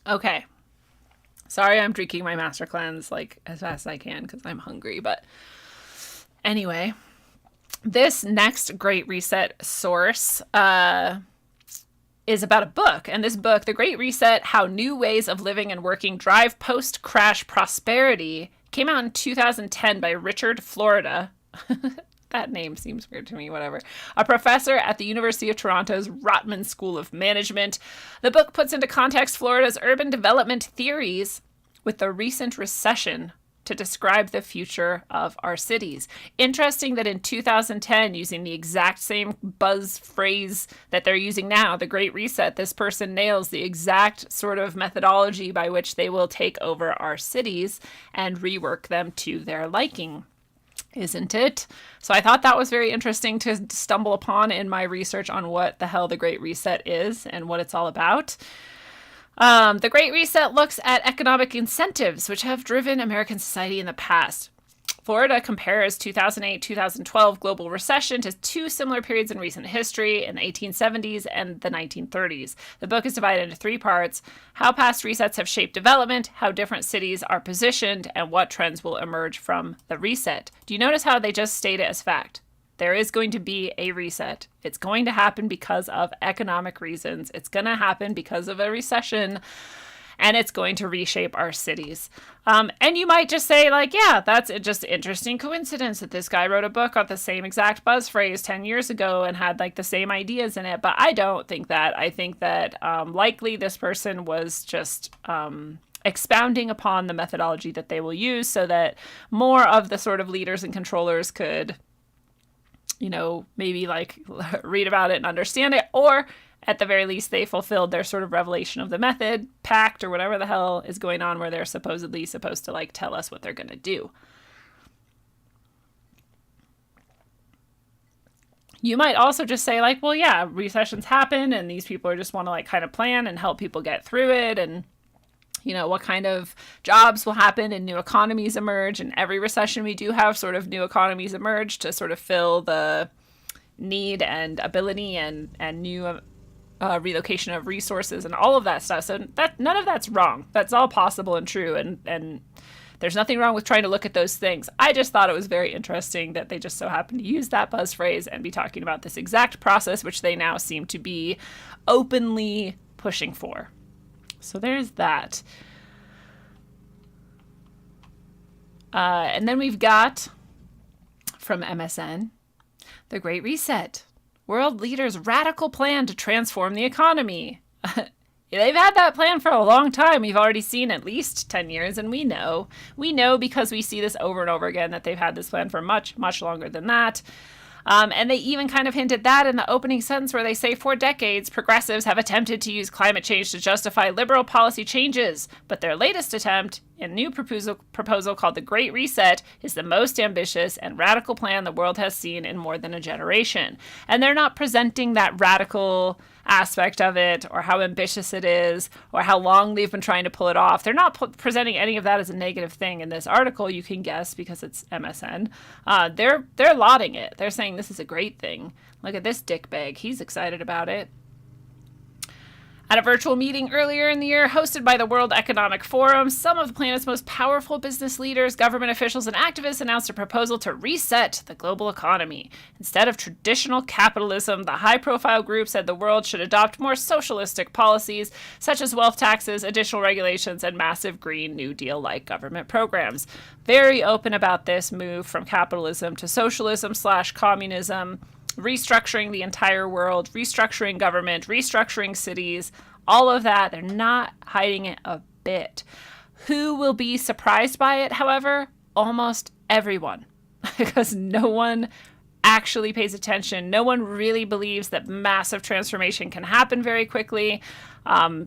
Okay. Sorry, I'm drinking my Master Cleanse like as fast as I can because I'm hungry, but anyway, this next Great Reset source is about a book. And this book, The Great Reset, How New Ways of Living and Working Drive Post-Crash Prosperity, came out in 2010 by Richard Florida. That name seems weird to me, whatever. A professor at the University of Toronto's Rotman School of Management. The book puts into context Florida's urban development theories with the recent recession to describe the future of our cities. Interesting that in 2010, using the exact same buzz phrase that they're using now, the Great Reset, this person nails the exact sort of methodology by which they will take over our cities and rework them to their liking. Isn't it? So I thought that was very interesting to stumble upon in my research on what the hell the Great Reset is and what it's all about. The Great Reset looks at economic incentives which have driven American society in the past. Florida compares 2008-2012 global recession to two similar periods in recent history in the 1870s and the 1930s. The book is divided into three parts: how past resets have shaped development, how different cities are positioned, and what trends will emerge from the reset. Do you notice how they just state it as fact? There is going to be a reset. It's going to happen because of economic reasons. It's going to happen because of a recession. And it's going to reshape our cities. And you might just say, like, yeah, that's just an interesting coincidence that this guy wrote a book on the same exact buzz phrase 10 years ago and had, like, the same ideas in it. But I don't think that. I think that likely this person was just expounding upon the methodology that they will use so that more of the sort of leaders and controllers could, maybe, like, read about it and understand it, or at the very least, they fulfilled their sort of revelation of the method, pact, or whatever the hell is going on where they're supposedly supposed to, like, tell us what they're going to do. You might also just say, like, well, yeah, recessions happen, and these people are just want to, like, kind of plan and help people get through it, and, what kind of jobs will happen and new economies emerge. And every recession we do have sort of new economies emerge to sort of fill the need and ability and new relocation of resources and all of that stuff. So none of that's wrong. That's all possible and true. And there's nothing wrong with trying to look at those things. I just thought it was very interesting that they just so happened to use that buzz phrase and be talking about this exact process, which they now seem to be openly pushing for. So there's that. And then we've got from MSN, The Great Reset. World leaders' radical plan to transform the economy. They've had that plan for a long time. We've already seen at least 10 years, and we know because we see this over and over again that they've had this plan for much, much longer than that. And they even kind of hinted that in the opening sentence where they say, for decades, progressives have attempted to use climate change to justify liberal policy changes, but their latest attempt A new proposal called the Great Reset is the most ambitious and radical plan the world has seen in more than a generation. And they're not presenting that radical aspect of it or how ambitious it is or how long they've been trying to pull it off. They're not presenting any of that as a negative thing in this article. You can guess because it's MSN. They're lauding it. They're saying this is a great thing. Look at this dickbag. He's excited about it. At a virtual meeting earlier in the year hosted by the World Economic Forum, some of the planet's most powerful business leaders, government officials, and activists announced a proposal to reset the global economy. Instead of traditional capitalism, the high-profile group said the world should adopt more socialistic policies, such as wealth taxes, additional regulations, and massive Green New Deal-like government programs. Very open about this move from capitalism to socialism/communism, restructuring the entire world, restructuring government, restructuring cities, all of that. They're not hiding it a bit. Who will be surprised by it, however? Almost everyone, because no one actually pays attention. No one really believes that massive transformation can happen very quickly.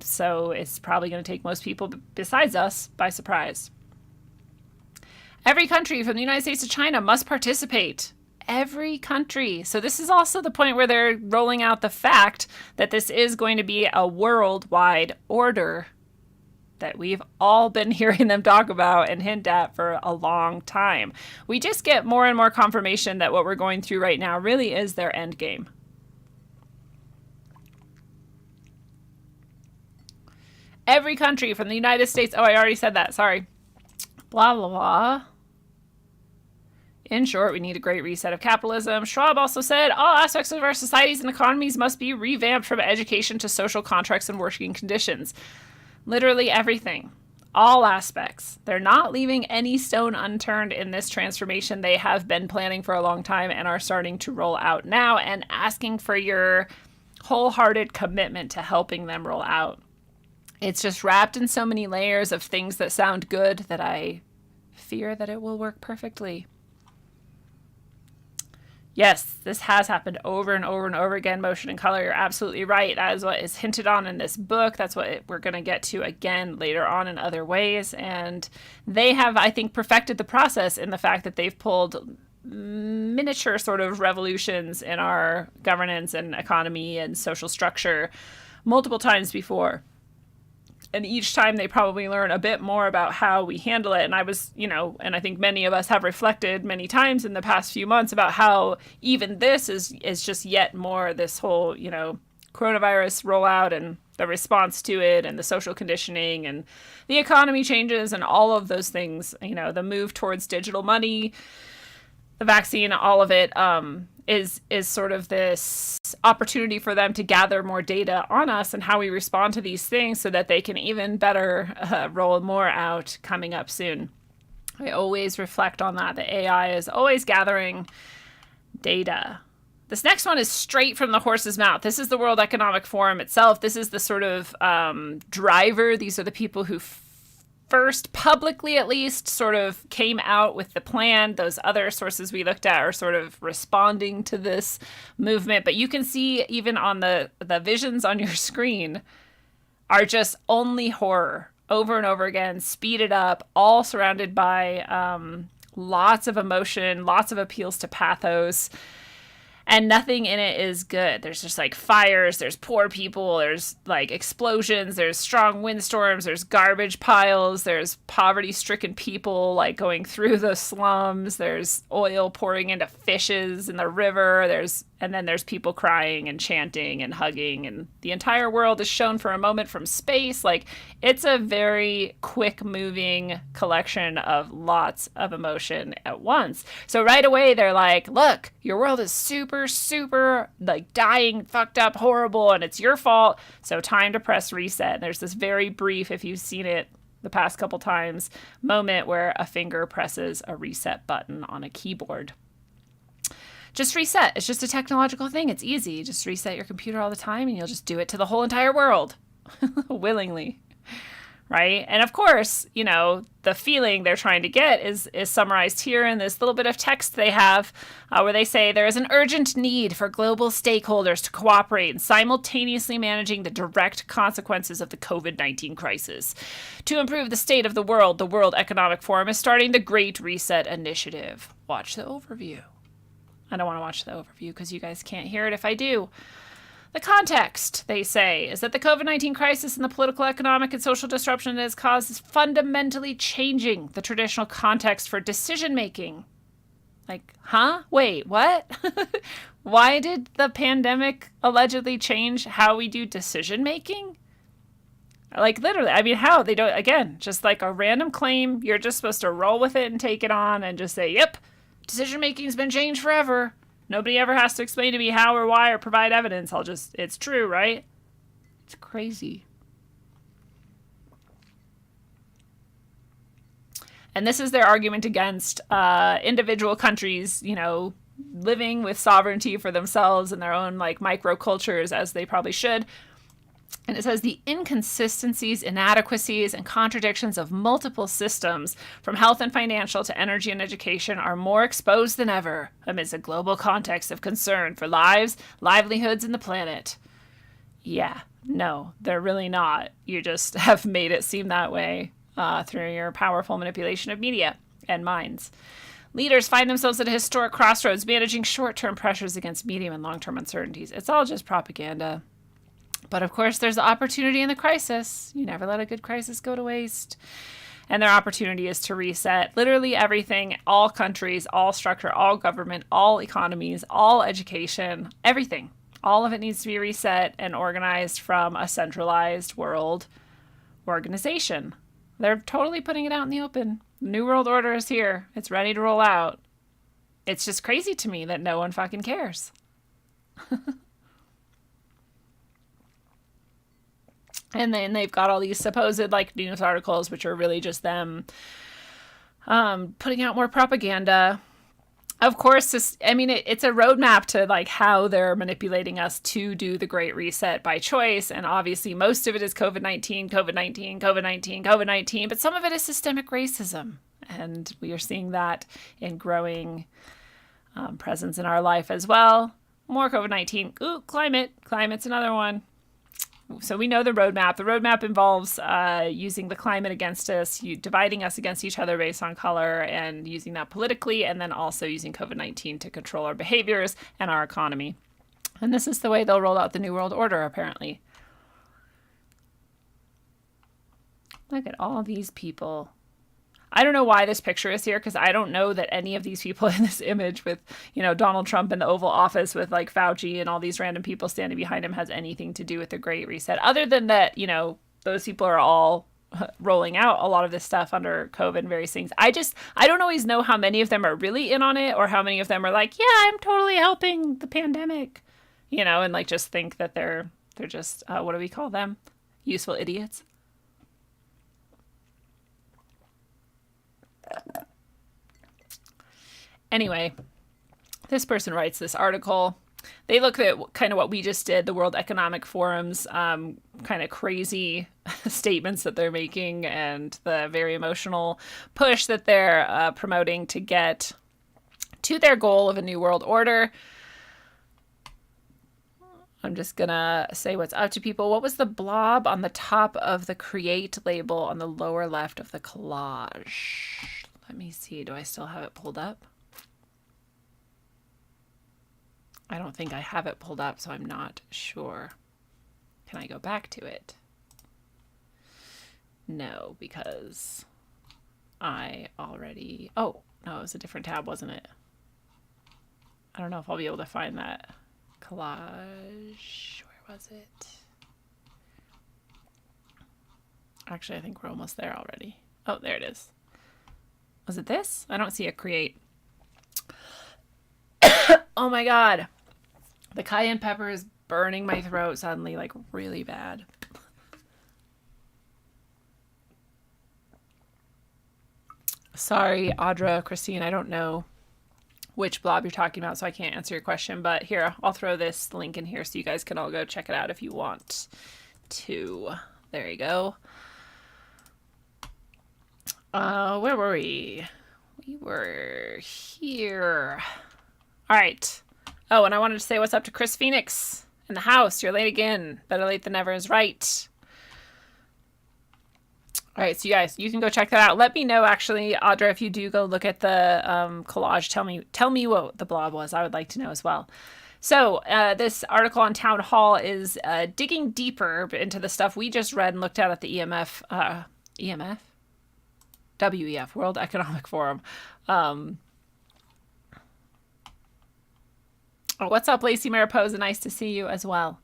So it's probably going to take most people besides us by surprise. Every country from the United States to China must participate. Every country. So this is also the point where they're rolling out the fact that this is going to be a worldwide order that we've all been hearing them talk about and hint at for a long time. We just get more and more confirmation that what we're going through right now really is their end game. Every country from the United States. Oh, I already said that. Sorry. Blah, blah, blah. In short, we need a great reset of capitalism. Schwab also said, all aspects of our societies and economies must be revamped from education to social contracts and working conditions. Literally everything. All aspects. They're not leaving any stone unturned in this transformation they have been planning for a long time and are starting to roll out now and asking for your wholehearted commitment to helping them roll out. It's just wrapped in so many layers of things that sound good that I fear that it will work perfectly. Yes, this has happened over and over and over again, motion and color. You're absolutely right. That is what is hinted on in this book. That's what we're going to get to again later on in other ways. And they have, I think, perfected the process in the fact that they've pulled miniature sort of revolutions in our governance and economy and social structure multiple times before. And each time they probably learn a bit more about how we handle it. And I was, and I think many of us have reflected many times in the past few months about how even this is just yet more this whole, coronavirus rollout and the response to it and the social conditioning and the economy changes and all of those things, the move towards digital money, the vaccine, all of it is sort of this opportunity for them to gather more data on us and how we respond to these things so that they can even better roll more out coming up soon. I always reflect on that. The AI is always gathering data. This next one is straight from the horse's mouth. This is the World Economic Forum itself. This is the sort of driver. These are the people who first, publicly at least, sort of came out with the plan. Those other sources we looked at are sort of responding to this movement. But you can see even on the visions on your screen are just only horror over and over again, speeded up, all surrounded by lots of emotion, lots of appeals to pathos. And nothing in it is good. There's just like fires, there's poor people, there's like explosions, there's strong windstorms, there's garbage piles, there's poverty-stricken people like going through the slums, there's oil pouring into fishes in the river, and then there's people crying and chanting and hugging, and the entire world is shown for a moment from space. Like, it's a very quick-moving collection of lots of emotion at once. So right away, they're like, look, your world is super, super, like, dying, fucked up, horrible, and it's your fault, so time to press reset. And there's this very brief, if you've seen it the past couple times, moment where a finger presses a reset button on a keyboard. Just reset. It's just a technological thing. It's easy. Just reset your computer all the time and you'll just do it to the whole entire world willingly. right? And of course, the feeling they're trying to get is summarized here in this little bit of text they have where they say there is an urgent need for global stakeholders to cooperate in simultaneously managing the direct consequences of the COVID-19 crisis. To improve the state of the World Economic Forum is starting the Great Reset Initiative. Watch the overview. I don't want to watch the overview because you guys can't hear it if I do. The context, they say, is that the COVID-19 crisis and the political, economic, and social disruption it has caused is fundamentally changing the traditional context for decision-making. Like, huh? Wait, what? Why did the pandemic allegedly change how we do decision-making? Like, literally, I mean, how? They don't, again, just like a random claim, you're just supposed to roll with it and take it on and just say, yep, decision-making's been changed forever. Nobody ever has to explain to me how or why or provide evidence. It's true, right? It's crazy. And this is their argument against individual countries, living with sovereignty for themselves and their own microcultures as they probably should. And it says the inconsistencies, inadequacies, and contradictions of multiple systems, from health and financial to energy and education, are more exposed than ever amidst a global context of concern for lives, livelihoods, and the planet. Yeah, no, they're really not. You just have made it seem that way through your powerful manipulation of media and minds. Leaders find themselves at a historic crossroads, managing short-term pressures against medium and long-term uncertainties. It's all just propaganda. But of course, there's the opportunity in the crisis. You never let a good crisis go to waste. And their opportunity is to reset literally everything, all countries, all structure, all government, all economies, all education, everything. All of it needs to be reset and organized from a centralized world organization. They're totally putting it out in the open. The New World Order is here. It's ready to roll out. It's just crazy to me that no one fucking cares. And then they've got all these supposed news articles, which are really just them putting out more propaganda. Of course, it's a roadmap to how they're manipulating us to do the Great Reset by choice. And obviously most of it is COVID-19, COVID-19, COVID-19, COVID-19, but some of it is systemic racism. And we are seeing that in growing presence in our life as well. More COVID-19. Ooh, climate. Climate's another one. So we know the roadmap. The roadmap involves using the climate against us, dividing us against each other based on color, and using that politically, and then also using COVID-19 to control our behaviors and our economy. And this is the way they'll roll out the New World Order, apparently. Look at all these people. I don't know why this picture is here, because I don't know that any of these people in this image with, Donald Trump in the Oval Office with Fauci and all these random people standing behind him has anything to do with the Great Reset. Other than that, those people are all rolling out a lot of this stuff under COVID and various things. I don't always know how many of them are really in on it or how many of them are yeah, I'm totally helping the pandemic, and just think that they're just, what do we call them? Useful idiots. Anyway, this person writes this article. They look at kind of what we just did, the World Economic Forum's kind of crazy statements that they're making and the very emotional push that they're promoting to get to their goal of a new world order. I'm just going to say what's up to people. What was the blob on the top of the create label on the lower left of the collage? Let me see. Do I still have it pulled up? I don't think I have it pulled up, so I'm not sure. Can I go back to it? No, because I already... Oh, no, it was a different tab, wasn't it? I don't know if I'll be able to find that collage. Where was it? Actually, I think we're almost there already. Oh, there it is. Was it this? I don't see a create. Oh my god. The cayenne pepper is burning my throat suddenly, really bad. Sorry, Audra, Christine, I don't know which blob you're talking about, so I can't answer your question. But here, I'll throw this link in here so you guys can all go check it out if you want to. There you go. Where were we? We were here. All right. Oh, and I wanted to say what's up to Chris Phoenix in the house. You're late again. Better late than never is right. All right, so you guys, you can go check that out. Let me know, actually, Audra, if you do go look at the collage. Tell me what the blob was. I would like to know as well. So this article on Town Hall is digging deeper into the stuff we just read and looked at the WEF, World Economic Forum. What's up, Lacey Mariposa? Nice to see you as well.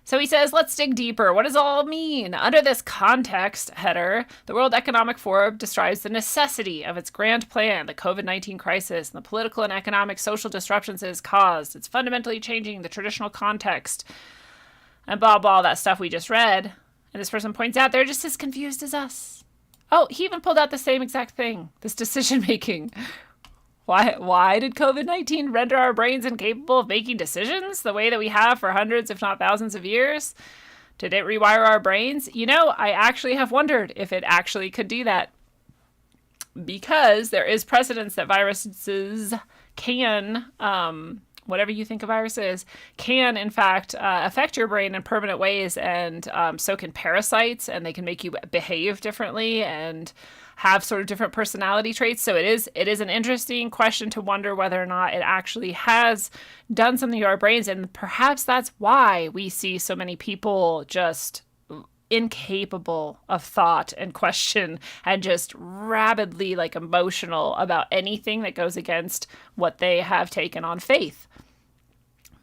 So he says, let's dig deeper. What does it all mean? Under this context header, the World Economic Forum describes the necessity of its grand plan, the COVID-19 crisis, and the political and economic social disruptions it has caused. It's fundamentally changing the traditional context, and blah, blah, that stuff we just read. And this person points out they're just as confused as us. Oh, he even pulled out the same exact thing, this decision-making. Why did COVID-19 render our brains incapable of making decisions the way that we have for hundreds, if not thousands of years? Did it rewire our brains? You know, I actually have wondered if it actually could do that. Because there is precedence that viruses can, whatever you think a virus is, can in fact affect your brain in permanent ways, and so can parasites, and they can make you behave differently and have sort of different personality traits. So it is an interesting question to wonder whether or not it actually has done something to our brains, and perhaps that's why we see so many people just incapable of thought and question and just rabidly emotional about anything that goes against what they have taken on faith.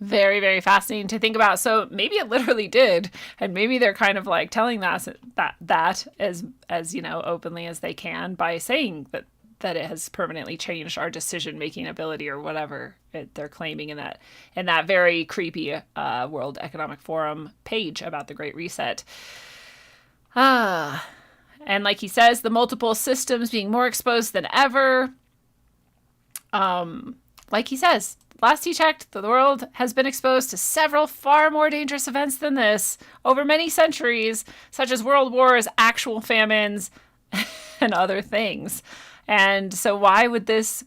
Very, very fascinating to think about. So maybe it literally did, and maybe they're kind of telling us that as openly as they can by saying that it has permanently changed our decision-making ability or whatever they're claiming in that very creepy World Economic Forum page about the Great Reset. And like he says, the multiple systems being more exposed than ever. Like he says, last he checked, the world has been exposed to several far more dangerous events than this over many centuries, such as world wars, actual famines, and other things. And so why would this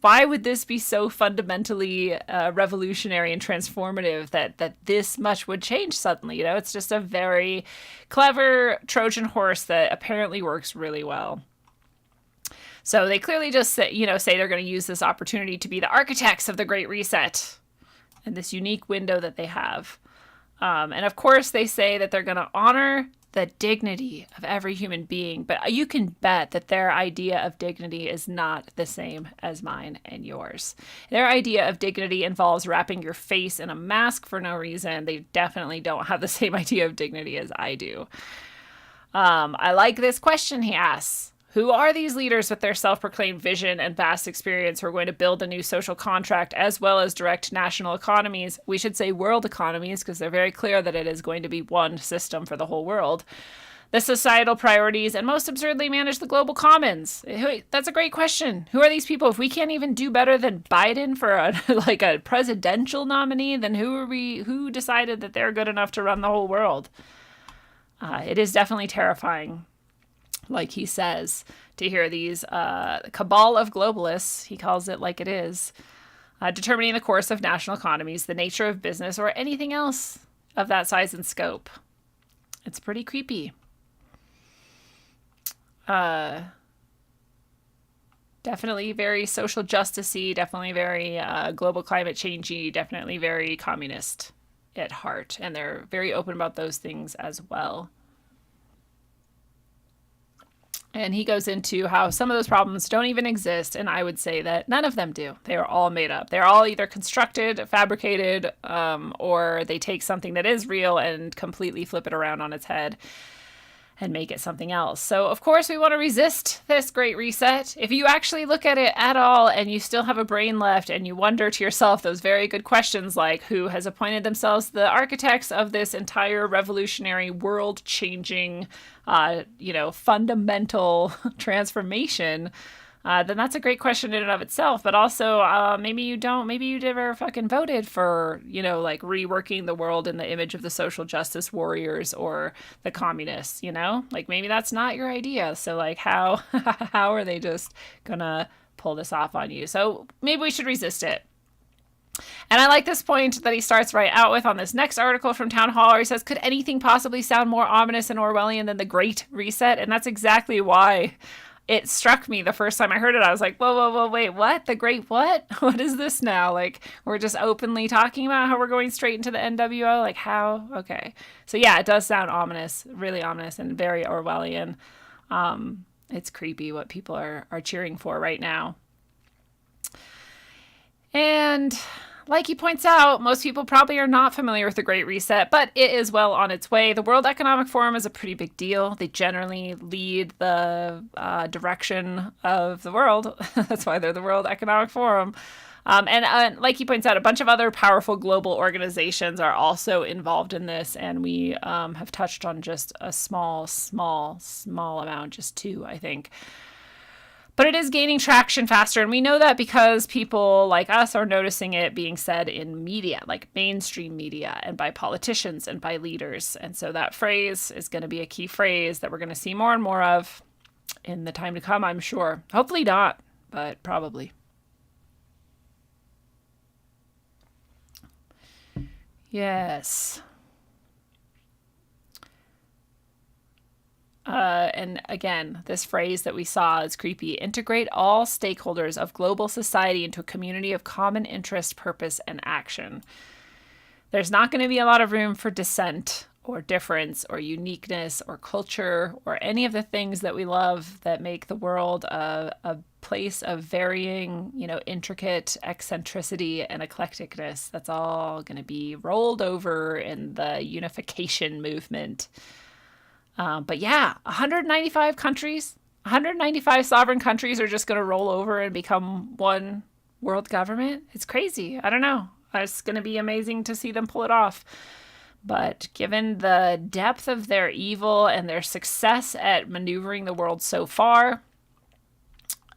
be so fundamentally revolutionary and transformative that this much would change suddenly? You know, it's just a very clever Trojan horse that apparently works really well. So they clearly just say they're going to use this opportunity to be the architects of the Great Reset and this unique window that they have. And of course, they say that they're going to honor the dignity of every human being. But you can bet that their idea of dignity is not the same as mine and yours. Their idea of dignity involves wrapping your face in a mask for no reason. They definitely don't have the same idea of dignity as I do. I like this question he asks. Who are these leaders with their self-proclaimed vision and vast experience who are going to build a new social contract as well as direct national economies? We should say world economies, because they're very clear that it is going to be one system for the whole world. The societal priorities, and most absurdly manage the global commons. That's a great question. Who are these people? If we can't even do better than Biden for a presidential nominee, then who decided that they're good enough to run the whole world? It is definitely terrifying. Like he says, to hear these cabal of globalists, he calls it like it is, determining the course of national economies, the nature of business, or anything else of that size and scope. It's pretty creepy. Definitely very social justice-y, definitely very global climate change-y, definitely very communist at heart. And they're very open about those things as well. And he goes into how some of those problems don't even exist, and I would say that none of them do. They are all made up. They're all either constructed, fabricated, or they take something that is real and completely flip it around on its head and make it something else. So, of course, we want to resist this Great Reset. If you actually look at it at all and you still have a brain left and you wonder to yourself those very good questions like who has appointed themselves the architects of this entire revolutionary, world-changing, fundamental transformation, then that's a great question in and of itself. But also, maybe you don't. Maybe you never fucking voted for, like reworking the world in the image of the social justice warriors or the communists. Like maybe that's not your idea. So like, how how are they just gonna pull this off on you? So maybe we should resist it. And I like this point that he starts right out with on this next article from Town Hall, where he says, could anything possibly sound more ominous and Orwellian than the Great Reset? And that's exactly why it struck me the first time I heard it. I was like, whoa, wait, what? The Great what? What is this now? Like, we're just openly talking about how we're going straight into the NWO? Like, how? Okay. So yeah, it does sound ominous, really ominous and very Orwellian. It's creepy what people are cheering for right now. And like he points out, most people probably are not familiar with the Great Reset, but it is well on its way. The World Economic Forum is a pretty big deal. They generally lead the direction of the world. That's why they're the World Economic Forum. And like he points out, a bunch of other powerful global organizations are also involved in this. And we have touched on just a small amount, just 2, I think. But it is gaining traction faster, and we know that because people like us are noticing it being said in media, like mainstream media, and by politicians and by leaders. And so that phrase is going to be a key phrase that we're going to see more and more of in the time to come, I'm sure. Hopefully not, but probably. Yes. And again, this phrase that we saw is creepy. Integrate all stakeholders of global society into a community of common interest, purpose, and action. There's not going to be a lot of room for dissent or difference or uniqueness or culture or any of the things that we love that make the world a place of varying, intricate eccentricity and eclecticness. That's all going to be rolled over in the unification movement. But yeah, 195 countries, 195 sovereign countries are just going to roll over and become one world government. It's crazy. I don't know. It's going to be amazing to see them pull it off. But given the depth of their evil and their success at maneuvering the world so far,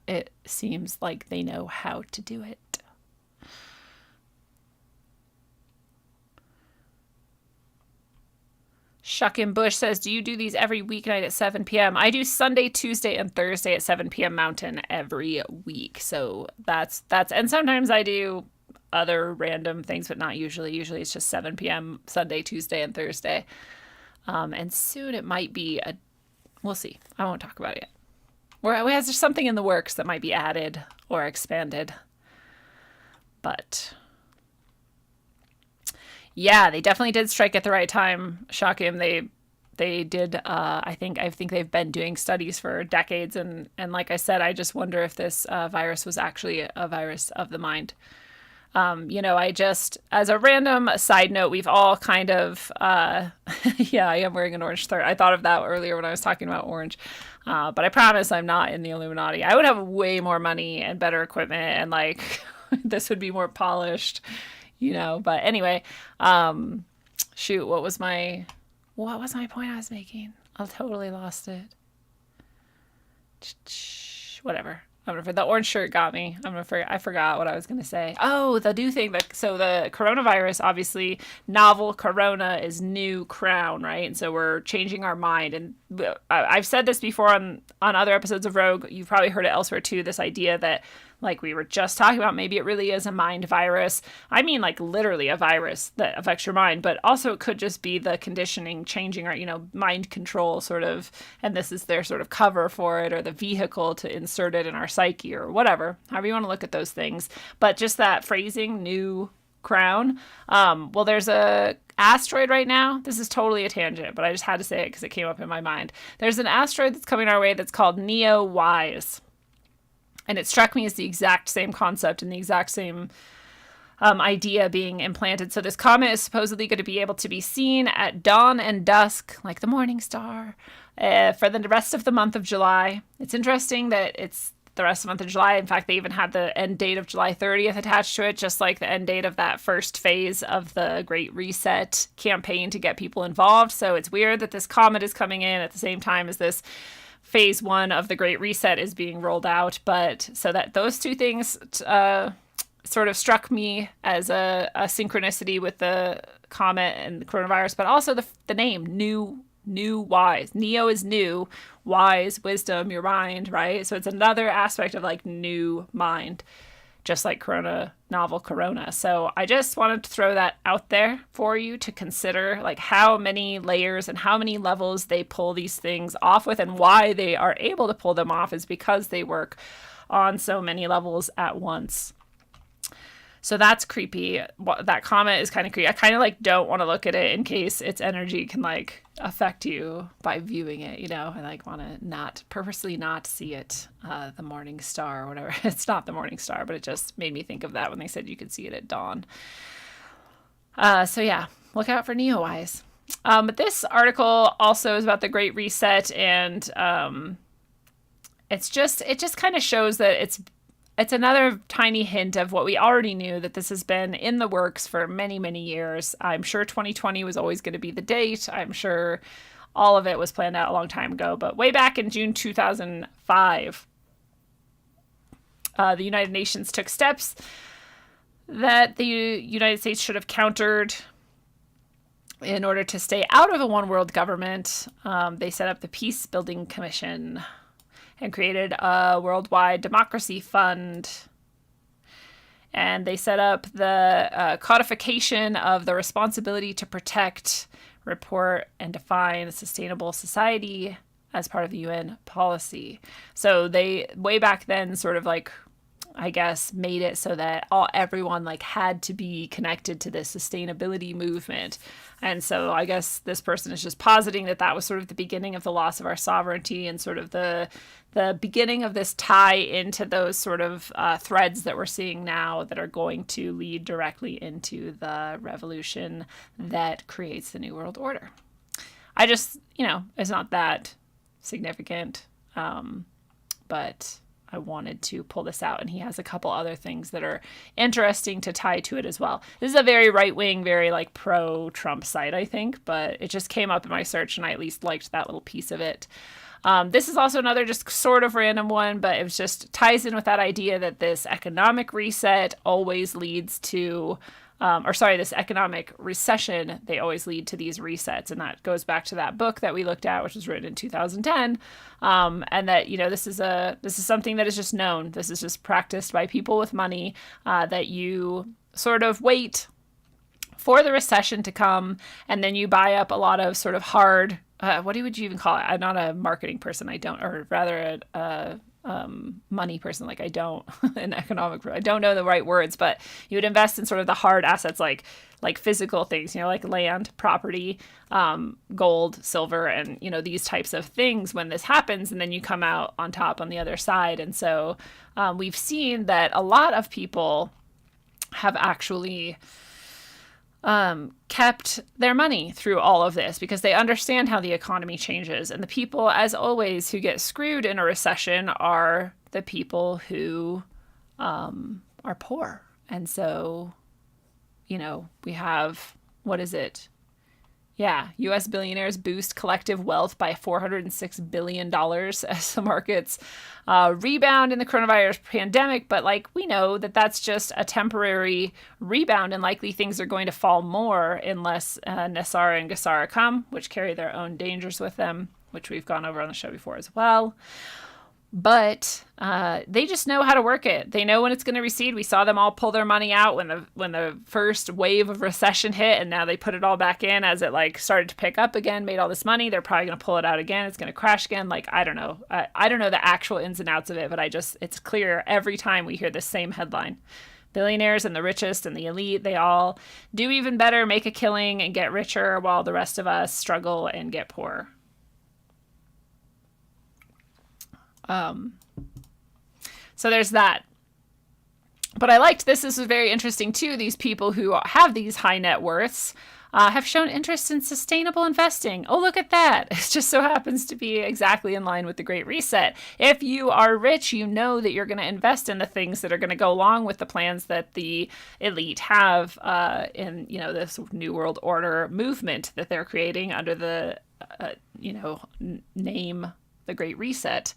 it seems like they know how to do it. Shuckin' Bush says, do you do these every weeknight at 7 p.m.? I do Sunday, Tuesday, and Thursday at 7 p.m. Mountain every week. So that's, and sometimes I do other random things, but not usually. Usually it's just 7 p.m. Sunday, Tuesday, and Thursday. And soon it might be we'll see. I won't talk about it yet. There's something in the works that might be added or expanded. But yeah, they definitely did strike at the right time. Shocking. They did. I think they've been doing studies for decades, and like I said, I just wonder if this virus was actually a virus of the mind. I just, as a random side note, we've all kind of, yeah, I am wearing an orange shirt. I thought of that earlier when I was talking about orange, but I promise I'm not in the Illuminati. I would have way more money and better equipment, and like this would be more polished. But anyway, shoot, what was my point I was making? I totally lost it. Whatever. The orange shirt got me. I forgot what I was going to say. Oh, the new thing. So the coronavirus, obviously, novel corona is new crown, right? And so we're changing our mind. And I've said this before on other episodes of Rogue. You've probably heard it elsewhere too, this idea that, like we were just talking about, maybe it really is a mind virus. I mean, like literally a virus that affects your mind, but also it could just be the conditioning changing our, mind control sort of, and this is their sort of cover for it, or the vehicle to insert it in our psyche or whatever, however you want to look at those things. But just that phrasing, new crown. Well, there's a asteroid right now. This is totally a tangent, but I just had to say it because it came up in my mind. There's an asteroid that's coming our way that's called Neo-Wise. And it struck me as the exact same concept and the exact same idea being implanted. So this comet is supposedly going to be able to be seen at dawn and dusk, like the morning star, for the rest of the month of July. It's interesting that it's the rest of the month of July. In fact, they even had the end date of July 30th attached to it, just like the end date of that first phase of the Great Reset campaign to get people involved. So it's weird that this comet is coming in at the same time as this phase one of the Great Reset is being rolled out. But so that those two things sort of struck me as a synchronicity with the comet and the coronavirus, but also the name new wise. Neo is new, wise, wisdom, your mind, right? So it's another aspect of like new mind, just like novel Corona. So I just wanted to throw that out there for you to consider, like how many layers and how many levels they pull these things off with, and why they are able to pull them off is because they work on so many levels at once. So that's creepy. That comet is kind of creepy. I kind of like don't want to look at it in case its energy can like affect you by viewing it, you know. I like want to purposely not see it, the morning star or whatever. It's not the morning star, but it just made me think of that when they said you could see it at dawn. So yeah, look out for Neowise. But this article also is about the Great Reset, and it just kind of shows that it's another tiny hint of what we already knew, that this has been in the works for many, many years. I'm sure 2020 was always going to be the date. I'm sure all of it was planned out a long time ago. But way back in June 2005, the United Nations took steps that the United States should have countered in order to stay out of a one world government. They set up the Peace Building Commission and created a worldwide democracy fund. And they set up the codification of the responsibility to protect, report, and define a sustainable society as part of the UN policy. So they, way back then, sort of like, I guess, made it so that everyone like had to be connected to this sustainability movement. And so I guess this person is just positing that that was sort of the beginning of the loss of our sovereignty, and sort of the beginning of this tie into those sort of threads that we're seeing now that are going to lead directly into the revolution that creates the New World Order. I just, it's not that significant, but I wanted to pull this out, and he has a couple other things that are interesting to tie to it as well. This is a very right-wing, very like pro-Trump site, I think, but it just came up in my search, and I at least liked that little piece of it. This is also another just sort of random one, but it was just ties in with that idea that this economic reset always leads to this economic recession, they always lead to these resets. And that goes back to that book that we looked at, which was written in 2010. And that, this is something that is just known. This is just practiced by people with money, that you sort of wait for the recession to come, and then you buy up a lot of sort of hard, what would you even call it? I'm not a marketing person. Or rather money person. Like I don't, an economic, I don't know the right words, but you would invest in sort of the hard assets, like physical things, like land, property, gold, silver, and, these types of things when this happens, and then you come out on top on the other side. And so we've seen that a lot of people have actually kept their money through all of this because they understand how the economy changes. And the people, as always, who get screwed in a recession are the people who are poor. And so, we have, what is it? Yeah, U.S. billionaires boost collective wealth by $406 billion as the markets rebound in the coronavirus pandemic. But we know that that's just a temporary rebound, and likely things are going to fall more unless Nassara and Gassara come, which carry their own dangers with them, which we've gone over on the show before as well. But they just know how to work it. They know when it's going to recede. We saw them all pull their money out when the first wave of recession hit, and now they put it all back in as it started to pick up again, made all this money. They're probably going to pull it out again. It's going to crash again. I don't know. I don't know the actual ins and outs of it, but it's clear every time we hear the same headline. Billionaires and the richest and the elite, they all do even better, make a killing, and get richer, while the rest of us struggle and get poorer. So there's that. But I liked this. This was very interesting too. These people who have these high net worths have shown interest in sustainable investing. Oh, look at that. It just so happens to be exactly in line with the Great Reset. If you are rich, you know that you're going to invest in the things that are going to go along with the plans that the elite have in, this New World Order movement that they're creating under the, name the Great Reset.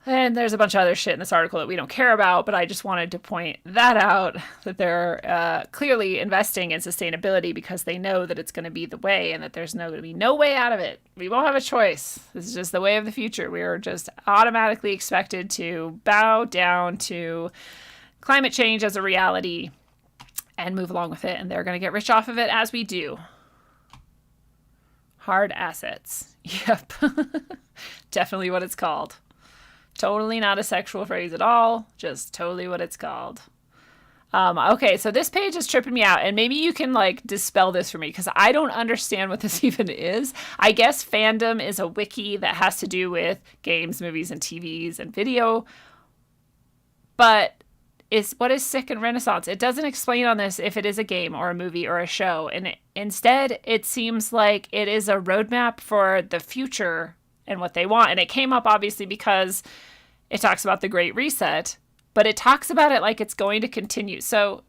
And there's a bunch of other shit in this article that we don't care about, but I just wanted to point that out, that they're clearly investing in sustainability because they know that it's going to be the way and that there's going to be no way out of it. We won't have a choice. This is just the way of the future. We are just automatically expected to bow down to climate change as a reality and move along with it, and they're going to get rich off of it as we do. Hard assets. Yep. Definitely what it's called. Totally not a sexual phrase at all. Just totally what it's called. Okay, so this page is tripping me out, and maybe you can like dispel this for me because I don't understand what this even is. I guess fandom is a wiki that has to do with games, movies, and TVs and video. But what is Sick and Renaissance? It doesn't explain on this if it is a game or a movie or a show, and instead it seems like it is a roadmap for the future and what they want. And it came up obviously because it talks about the Great Reset, but it talks about it like it's going to continue. So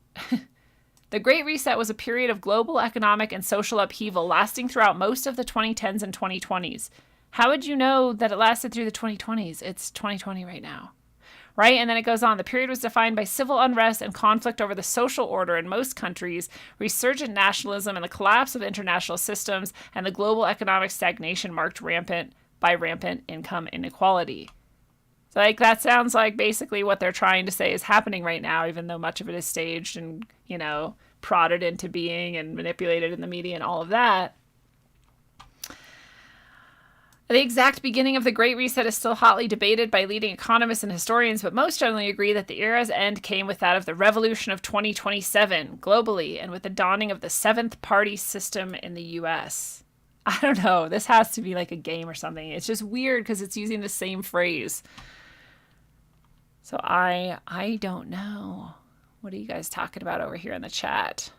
the Great Reset was a period of global economic and social upheaval lasting throughout most of the 2010s and 2020s. How would you know that it lasted through the 2020s? It's 2020 right now. Right? And then it goes on. The period was defined by civil unrest and conflict over the social order in most countries, resurgent nationalism and the collapse of international systems, and the global economic stagnation marked rampant income inequality. So like that sounds like basically what they're trying to say is happening right now, even though much of it is staged and, prodded into being and manipulated in the media and all of that. The exact beginning of the Great Reset is still hotly debated by leading economists and historians, but most generally agree that the era's end came with that of the revolution of 2027 globally and with the dawning of the seventh party system in the US. I don't know. This has to be like a game or something. It's just weird because it's using the same phrase. So I don't know. What are you guys talking about over here in the chat?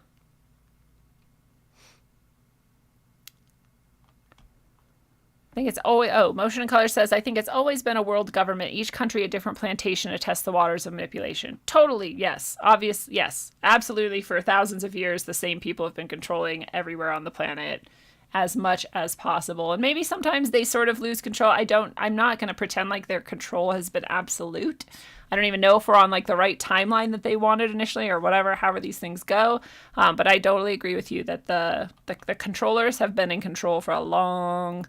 I think it's always, Motion and Color says, I think it's always been a world government, each country a different plantation to test the waters of manipulation. Totally, yes. Obvious, yes. Absolutely, for thousands of years, the same people have been controlling everywhere on the planet as much as possible. And maybe sometimes they sort of lose control. I'm not going to pretend like their control has been absolute. I don't even know if we're on like the right timeline that they wanted initially or whatever, however these things go. But I totally agree with you that the controllers have been in control for a long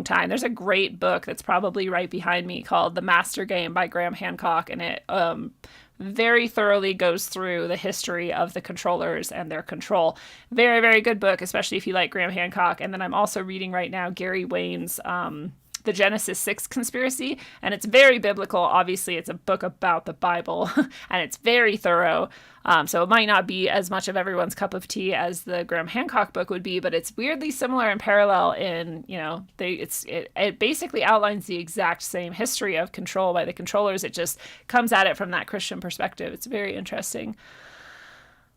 time. There's a great book that's probably right behind me called The Master Game by Graham Hancock, and it very thoroughly goes through the history of the controllers and their control. Very, very good book, especially if you like Graham Hancock. And then I'm also reading right now Gary Wayne's The Genesis 6 Conspiracy, and it's very biblical. Obviously, it's a book about the Bible, and it's very thorough. So it might not be as much of everyone's cup of tea as the Graham Hancock book would be, but it's weirdly similar and parallel in, it basically outlines the exact same history of control by the controllers. It just comes at it from that Christian perspective. It's very interesting.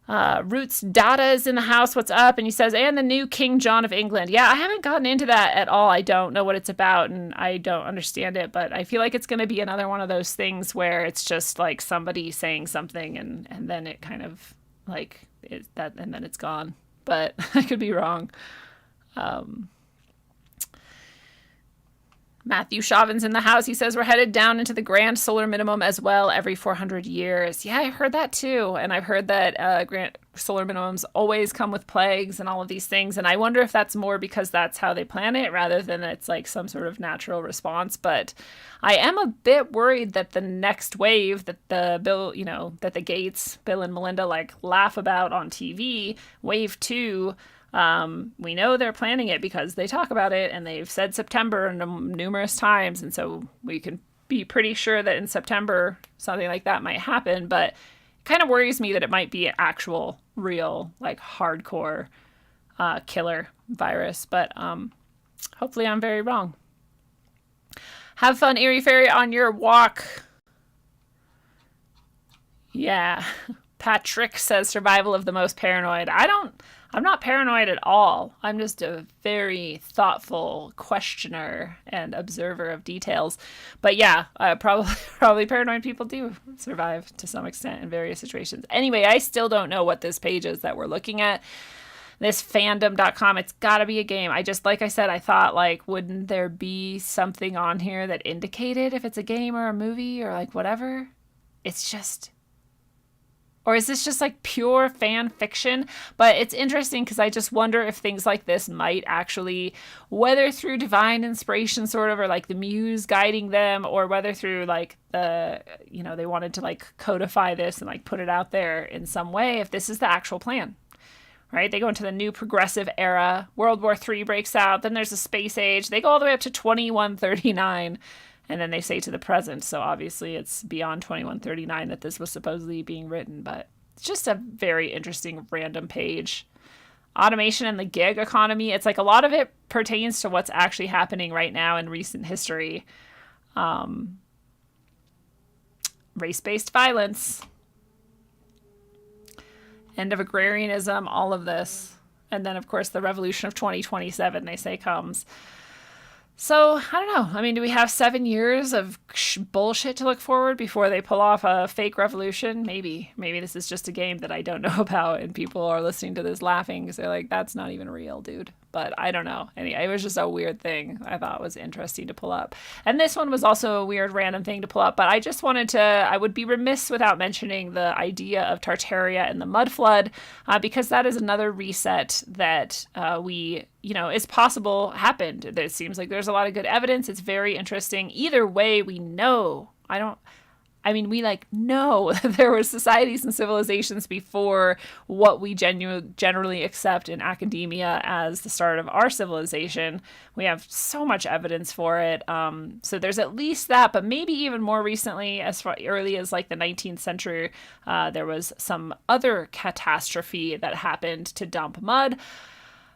Roots Data is in the house. What's up? And he says, and the new King John of England. Yeah, I haven't gotten into that at all. I don't know what it's about and I don't understand it, but I feel like it's going to be another one of those things where it's just like somebody saying something and then it kind of like that and then it's gone. But I could be wrong. Matthew Chauvin's in the house. He says we're headed down into the grand solar minimum as well every 400 years. Yeah, I heard that too. And I've heard that grand solar minimums always come with plagues and all of these things. And I wonder if that's more because that's how they plan it rather than it's like some sort of natural response. But I am a bit worried that the next wave that the Gates, Bill and Melinda like laugh about on TV, wave 2, we know they're planning it because they talk about it and they've said September numerous times. And so we can be pretty sure that in September, something like that might happen, but it kind of worries me that it might be an actual real, like hardcore, killer virus, but, hopefully I'm very wrong. Have fun, Erie Fairy, on your walk. Yeah. Patrick says survival of the most paranoid. I'm not paranoid at all. I'm just a very thoughtful questioner and observer of details. But yeah, probably paranoid people do survive to some extent in various situations. Anyway, I still don't know what this page is that we're looking at. this fandom.com, it's got to be a game. Like I said, I thought, like, wouldn't there be something on here that indicated if it's a game or a movie or like whatever? It's just, or is this just like pure fan fiction? But it's interesting because I just wonder if things like this might actually, whether through divine inspiration sort of, or like the muse guiding them, or whether through like the, they wanted to like codify this and like put it out there in some way, if this is the actual plan. Right? They go into the new progressive era. World War III breaks out. Then there's a space age. They go all the way up to 2139. And then they say to the present. So obviously it's beyond 2139 that this was supposedly being written. But it's just a very interesting random page. Automation and the gig economy. It's like a lot of it pertains to what's actually happening right now in recent history. Race-based violence. End of agrarianism, all of this. And then, of course, the revolution of 2027, they say, comes. So, I don't know. I mean, do we have 7 years of bullshit to look forward before they pull off a fake revolution? Maybe. Maybe this is just a game that I don't know about and people are listening to this laughing because they're like, that's not even real, dude. But I don't know. Anyway, it was just a weird thing I thought was interesting to pull up. And this one was also a weird random thing to pull up. But I just wanted to, I would be remiss without mentioning the idea of Tartaria and the mud flood, because that is another reset that is possible happened. It seems like there's a lot of good evidence. It's very interesting. Either way, we know. We know that there were societies and civilizations before what we generally accept in academia as the start of our civilization. We have so much evidence for it. So there's at least that, but maybe even more recently, as far early as like the 19th century, there was some other catastrophe that happened to dump mud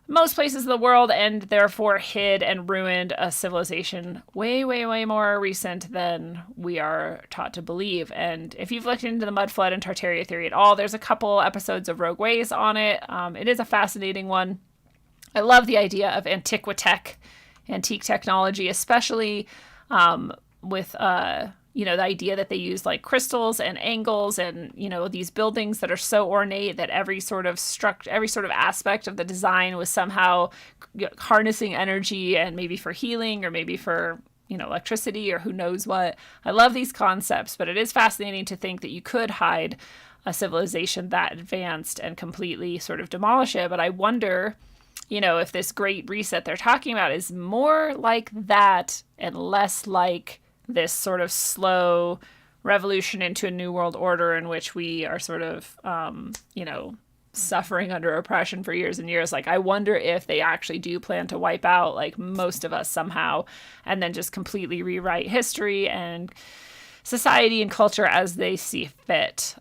most places in the world, and therefore hid and ruined a civilization way, way, way more recent than we are taught to believe. And if you've looked into the mud flood and Tartaria theory at all, there's a couple episodes of Rogue Ways on it. It is a fascinating one. I love the idea of antiquitech, antique technology, especially with the idea that they use like crystals and angles and, these buildings that are so ornate that every sort of aspect of the design was somehow harnessing energy, and maybe for healing or maybe for, electricity or who knows what. I love these concepts, but it is fascinating to think that you could hide a civilization that advanced and completely sort of demolish it. But I wonder, if this great reset they're talking about is more like that and less like this sort of slow revolution into a new world order in which we are sort of, suffering under oppression for years and years. Like, I wonder if they actually do plan to wipe out like most of us somehow and then just completely rewrite history and society and culture as they see fit.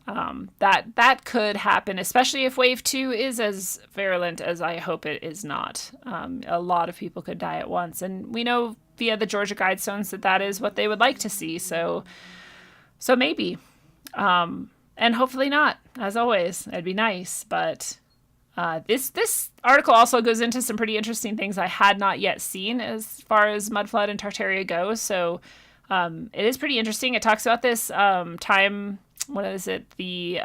That could happen, especially if wave 2 is as virulent as I hope it is not. A lot of people could die at once. And we know via the Georgia Guidestones that is what they would like to see. So maybe. And hopefully not, as always. It'd be nice. But this article also goes into some pretty interesting things I had not yet seen as far as mud flood and Tartaria goes. So it is pretty interesting. It talks about this time, what is it? The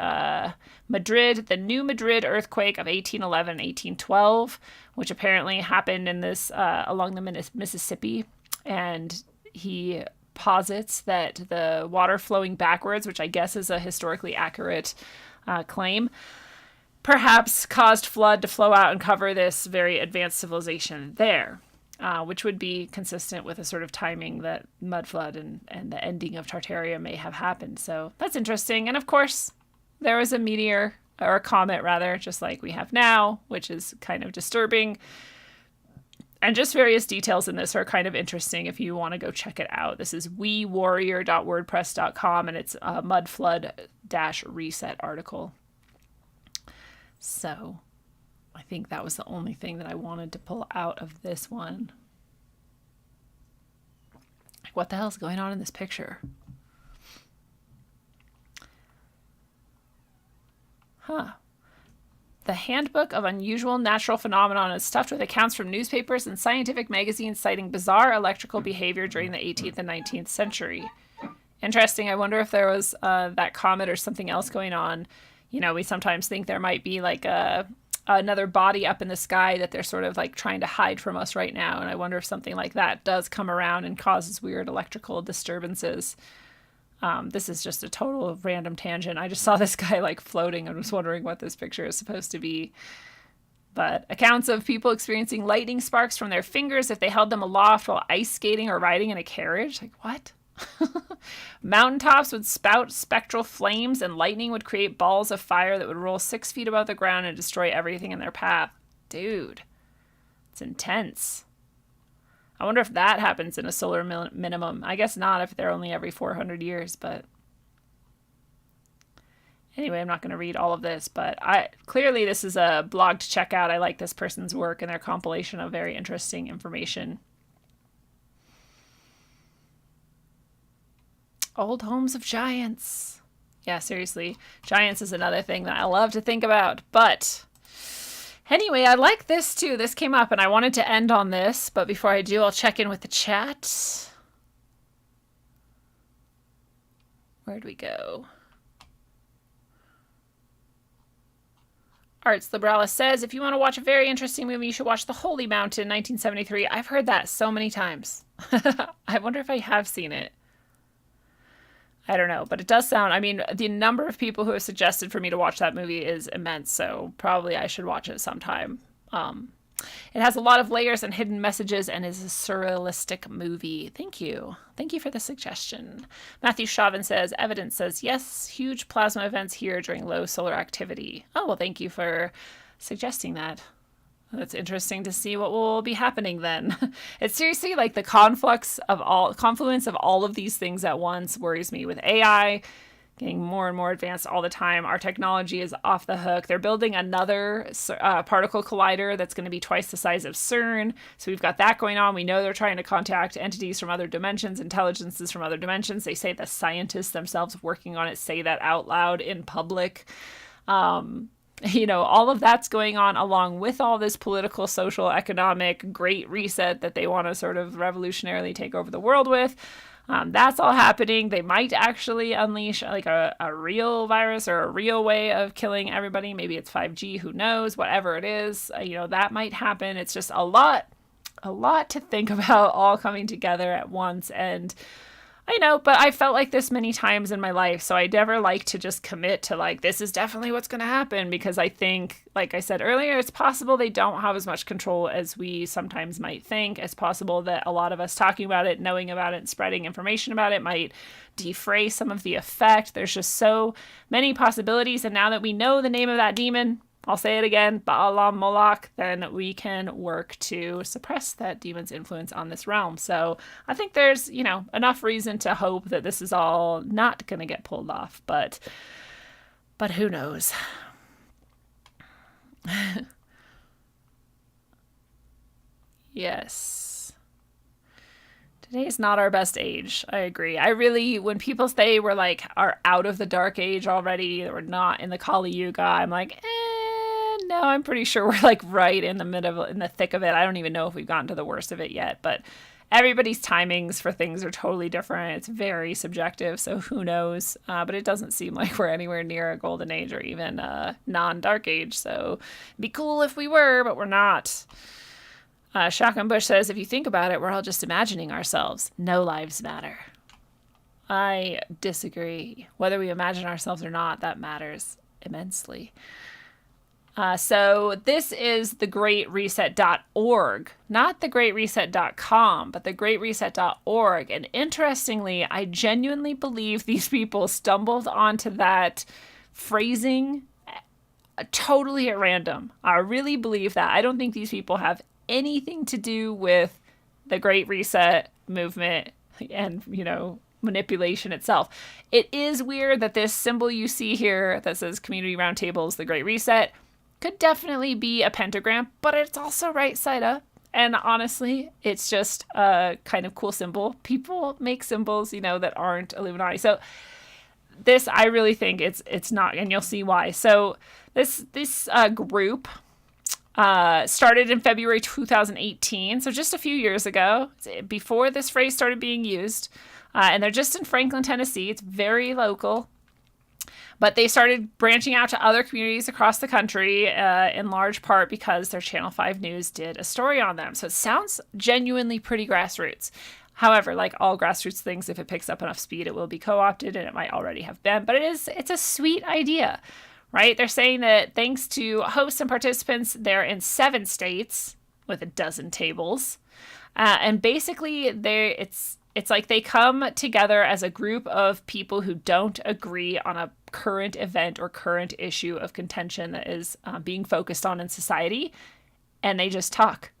New Madrid earthquake of 1811, 1812, which apparently happened in this along the Mississippi. And he posits that the water flowing backwards, which I guess is a historically accurate claim, perhaps caused flood to flow out and cover this very advanced civilization there. Which would be consistent with a sort of timing that mud flood and the ending of Tartaria may have happened. So that's interesting. And of course, there was a meteor, or a comet rather, just like we have now, which is kind of disturbing. And just various details in this are kind of interesting if you want to go check it out. This is wewarrior.wordpress.com, and it's a mud flood-reset article. So I think that was the only thing that I wanted to pull out of this one. Like, what the hell is going on in this picture? The Handbook of Unusual Natural Phenomenon is stuffed with accounts from newspapers and scientific magazines citing bizarre electrical behavior during the 18th and 19th century. Interesting. I wonder if there was that comet or something else going on. We sometimes think there might be like a another body up in the sky that they're sort of like trying to hide from us right now. And I wonder if something like that does come around and causes weird electrical disturbances. This is just a total random tangent. I just saw this guy like floating and was wondering what this picture is supposed to be. But accounts of people experiencing lightning sparks from their fingers if they held them aloft while ice skating or riding in a carriage. Like, what? Mountaintops would spout spectral flames, and lightning would create balls of fire that would roll 6 feet above the ground and destroy everything in their path. Dude, it's intense. I wonder if that happens in a solar minimum. I guess not if they're only every 400 years, but anyway, I'm not going to read all of this, but clearly this is a blog to check out. I like this person's work and their compilation of very interesting information. Old homes of giants. Yeah, seriously. Giants is another thing that I love to think about. But anyway, I like this too. This came up and I wanted to end on this. But before I do, I'll check in with the chat. Where'd we go? Arts Liberalis says, if you want to watch a very interesting movie, you should watch The Holy Mountain, 1973. I've heard that so many times. I wonder if I have seen it. I don't know, but it does sound, I mean, the number of people who have suggested for me to watch that movie is immense, so probably I should watch it sometime. It has a lot of layers and hidden messages and is a surrealistic movie. Thank you. Thank you for the suggestion. Matthew Chauvin says, evidence says, yes, huge plasma events here during low solar activity. Oh, well, thank you for suggesting that. That's interesting to see what will be happening then. It's seriously like the confluence of all of these things at once worries me. With AI getting more and more advanced all the time, our technology is off the hook. They're building another particle collider that's going to be twice the size of CERN. So we've got that going on. We know they're trying to contact entities from other dimensions, intelligences from other dimensions. They say the scientists themselves working on it say that out loud in public. You know, all of that's going on along with all this political, social, economic great reset that they want to sort of revolutionarily take over the world with. That's all happening. They might actually unleash like a real virus or a real way of killing everybody. Maybe it's 5G, who knows, whatever it is, you know, that might happen. It's just a lot to think about all coming together at once. And I know, but I felt like this many times in my life, so I never like to just commit to like, this is definitely what's going to happen, because I think, like I said earlier, it's possible they don't have as much control as we sometimes might think. It's possible that a lot of us talking about it, knowing about it, and spreading information about it might defray some of the effect. There's just so many possibilities, and now that we know the name of that demon, I'll say it again, Ba'alam Moloch, then we can work to suppress that demon's influence on this realm. So I think there's, you know, enough reason to hope that this is all not going to get pulled off, but who knows? Yes. Today is not our best age. I agree. I really, when people say we're like, are out of the dark age already, that we're not in the Kali Yuga, I'm like, no, I'm pretty sure we're like right in the thick of it. I don't even know if we've gotten to the worst of it yet, but everybody's timings for things are totally different. It's very subjective, so who knows? But it doesn't seem like we're anywhere near a golden age or even a non-dark age, so it'd be cool if we were, but we're not. Shotgun Bush says, if you think about it, we're all just imagining ourselves. No lives matter. I disagree. Whether we imagine ourselves or not, that matters immensely. So this is thegreatreset.org, not thegreatreset.com, but thegreatreset.org. And interestingly, I genuinely believe these people stumbled onto that phrasing totally at random. I really believe that. I don't think these people have anything to do with the Great Reset movement and, you know, manipulation itself. It is weird that this symbol you see here that says Community Roundtable is the Great Reset could definitely be a pentagram, but it's also right side up. And honestly, it's just a kind of cool symbol. People make symbols, you know, that aren't Illuminati. So this, I really think it's not, and you'll see why. So this group started in February 2018, so just a few years ago, before this phrase started being used. And they're just in Franklin, Tennessee. It's very local. But they started branching out to other communities across the country, in large part because their Channel 5 News did a story on them. So it sounds genuinely pretty grassroots. However, like all grassroots things, if it picks up enough speed, it will be co-opted, and it might already have been. But it's a sweet idea, right? They're saying that thanks to hosts and participants, they're in 7 states with a dozen tables. And basically, it's like they come together as a group of people who don't agree on a current event or current issue of contention that is being focused on in society, and they just talk.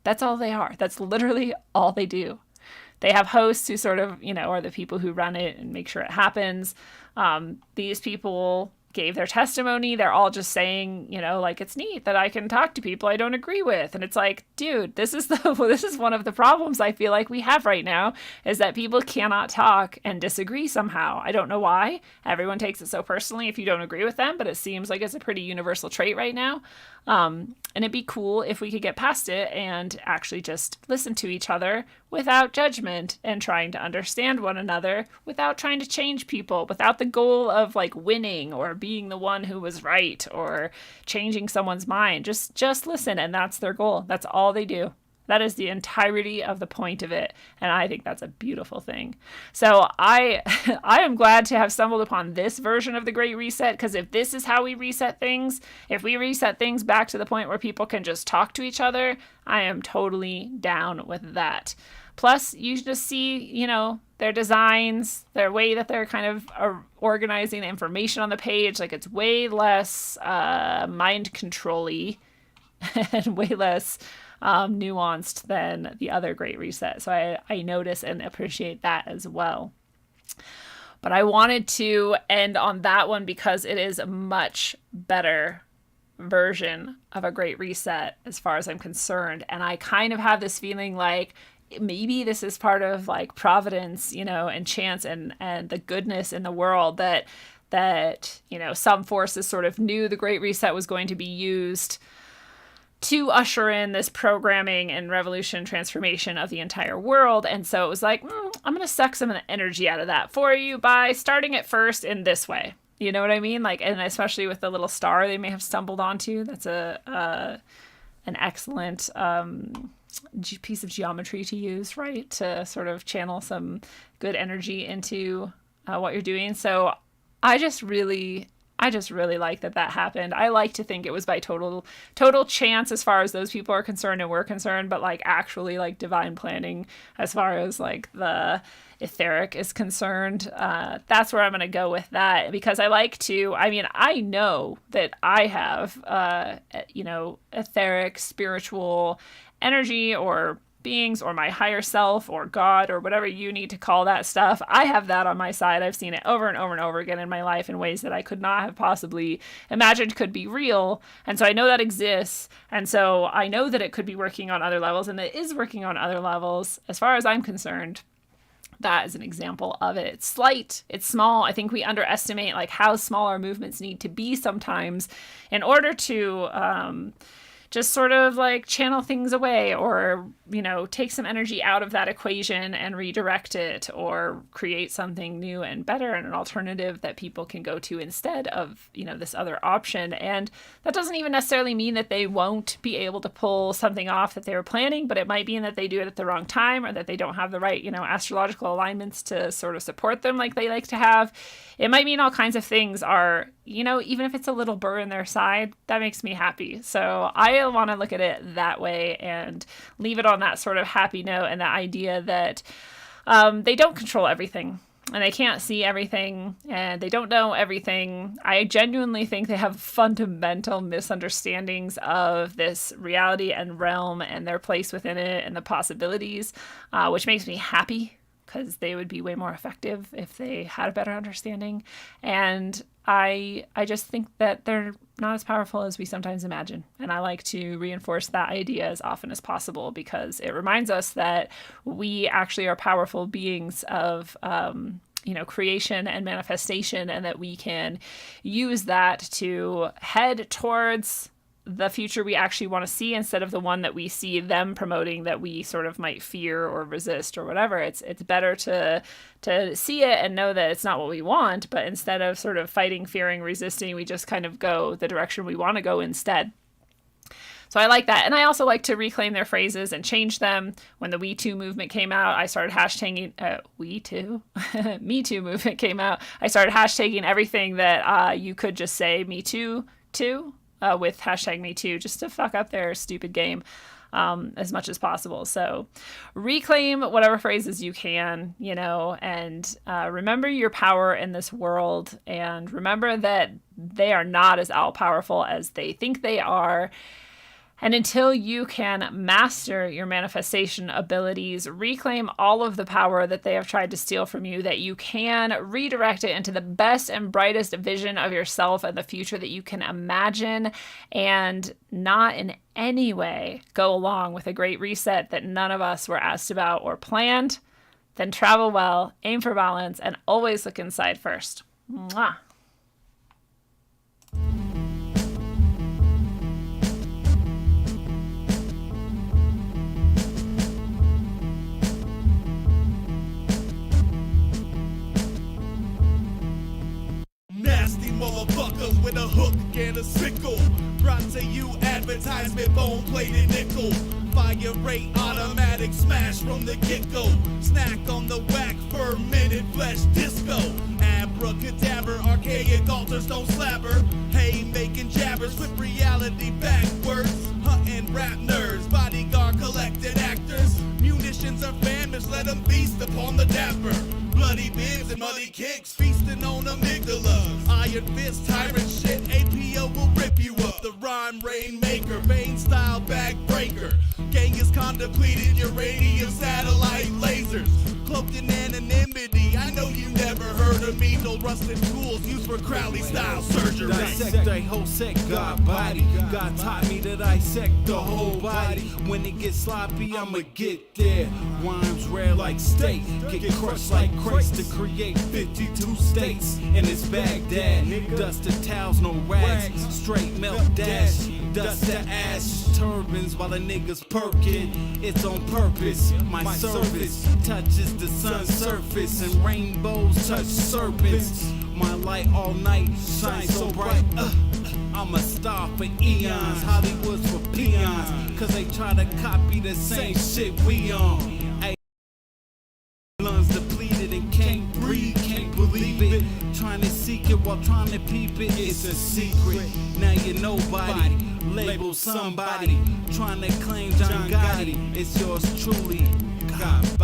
That's all they are. That's literally all they do. They have hosts who sort of, are the people who run it and make sure it happens. These people gave their testimony. They're all just saying, like, it's neat that I can talk to people I don't agree with. And it's like, dude, this is one of the problems I feel like we have right now, is that people cannot talk and disagree somehow. I don't know why. Everyone takes it so personally if you don't agree with them, but it seems like it's a pretty universal trait right now. And it'd be cool if we could get past it and actually just listen to each other without judgment and trying to understand one another without trying to change people, without the goal of like winning or being the one who was right or changing someone's mind. Just listen, and that's their goal. That's all they do. That is the entirety of the point of it. And I think that's a beautiful thing. So I am glad to have stumbled upon this version of the Great Reset, because if this is how we reset things, if we reset things back to the point where people can just talk to each other, I am totally down with that. Plus, you just see, their designs, their way that they're kind of organizing the information on the page. Like, it's way less mind control-y and way less nuanced than the other Great Reset. So I notice and appreciate that as well. But I wanted to end on that one because it is a much better version of a Great Reset as far as I'm concerned. And I kind of have this feeling like maybe this is part of like providence, and chance and the goodness in the world that some forces sort of knew the Great Reset was going to be used to usher in this programming and revolution transformation of the entire world. And so it was like, I'm going to suck some of the energy out of that for you by starting it first in this way. You know what I mean? Like, and especially with the little star they may have stumbled onto. That's an excellent piece of geometry to use, right? To sort of channel some good energy into what you're doing. So I just really like that happened. I like to think it was by total chance as far as those people are concerned and we're concerned, but like actually like divine planning as far as like the etheric is concerned. That's where I'm going to go with that, because I know that I have, etheric, spiritual energy or beings or my higher self or God or whatever you need to call that stuff. I have that on my side. I've seen it over and over and over again in my life in ways that I could not have possibly imagined could be real. And so I know that exists. And so I know that it could be working on other levels, and it is working on other levels as far as I'm concerned. That is an example of it. It's slight, it's small. I think we underestimate like how small our movements need to be sometimes in order to just sort of like channel things away or, take some energy out of that equation and redirect it or create something new and better and an alternative that people can go to instead of, this other option. And that doesn't even necessarily mean that they won't be able to pull something off that they were planning, but it might mean that they do it at the wrong time or that they don't have the right, astrological alignments to sort of support them like they like to have. It might mean all kinds of things are, even if it's a little burr in their side, that makes me happy. So I want to look at it that way and leave it on that sort of happy note and the idea that they don't control everything and they can't see everything and they don't know everything. I genuinely think they have fundamental misunderstandings of this reality and realm and their place within it and the possibilities, which makes me happy because they would be way more effective if they had a better understanding. And I just think that they're not as powerful as we sometimes imagine. And I like to reinforce that idea as often as possible because it reminds us that we actually are powerful beings of, creation and manifestation, and that we can use that to head towards the future we actually want to see instead of the one that we see them promoting that we sort of might fear or resist or whatever. It's better to see it and know that it's not what we want, but instead of sort of fighting, fearing, resisting, we just kind of go the direction we want to go instead. So I like that. And I also like to reclaim their phrases and change them. When the We Too movement came out, I started hashtagging, We Too? Me Too movement came out. I started hashtagging everything that you could just say Me Too with hashtag Me Too, just to fuck up their stupid game as much as possible. So reclaim whatever phrases you can, and remember your power in this world, and remember that they are not as all-powerful as they think they are. And until you can master your manifestation abilities, reclaim all of the power that they have tried to steal from you, that you can redirect it into the best and brightest vision of yourself and the future that you can imagine, and not in any way go along with a great reset that none of us were asked about or planned, then travel well, aim for balance, and always look inside first. Mwah. Nasty motherfuckers with a hook and a sickle. Brought to you advertisement, bone plated nickel. Fire rate automatic smash from the get-go. Snack on the whack, fermented flesh disco. Abracadabra, archaic altars don't slabber. Hey, making jabbers, flip reality backwards. Hunting rap nerds, bodyguard collected actors. Munitions are famished, let them feast upon the dapper. Bloody bibs and muddy kicks, feasting on amygdalas. Iron fist, tyrant shit, APO will rip you up. The rhyme rainmaker, Bane style backbreaker. Genghis-Khan depleted uranium satellite lasers. Cloaked in anonymity, I know you never heard of me. No rusted tools used for Crowley style surgery. Dissect a whole set, God body. God taught me to dissect the whole body. When it gets sloppy, I'ma get there. Rhymes rare like steak, get crushed like crates to create 52 states. And it's Baghdad, dusted towels, no rags, straight melt dash. Dust the ash, turbans while the niggas perkin'. It's on purpose, my service touches the sun's surface, and rainbows touch serpents. My light all night shines so bright. I'm a star for eons, Hollywood's for peons, cause they try to copy the same shit we on. Ay, lungs depleted and can't breathe, can't believe it. Trying to seek it while trying to peep it, it's a secret. Now you're nobody, label somebody. Trying to claim John Gotti, it's yours truly, God.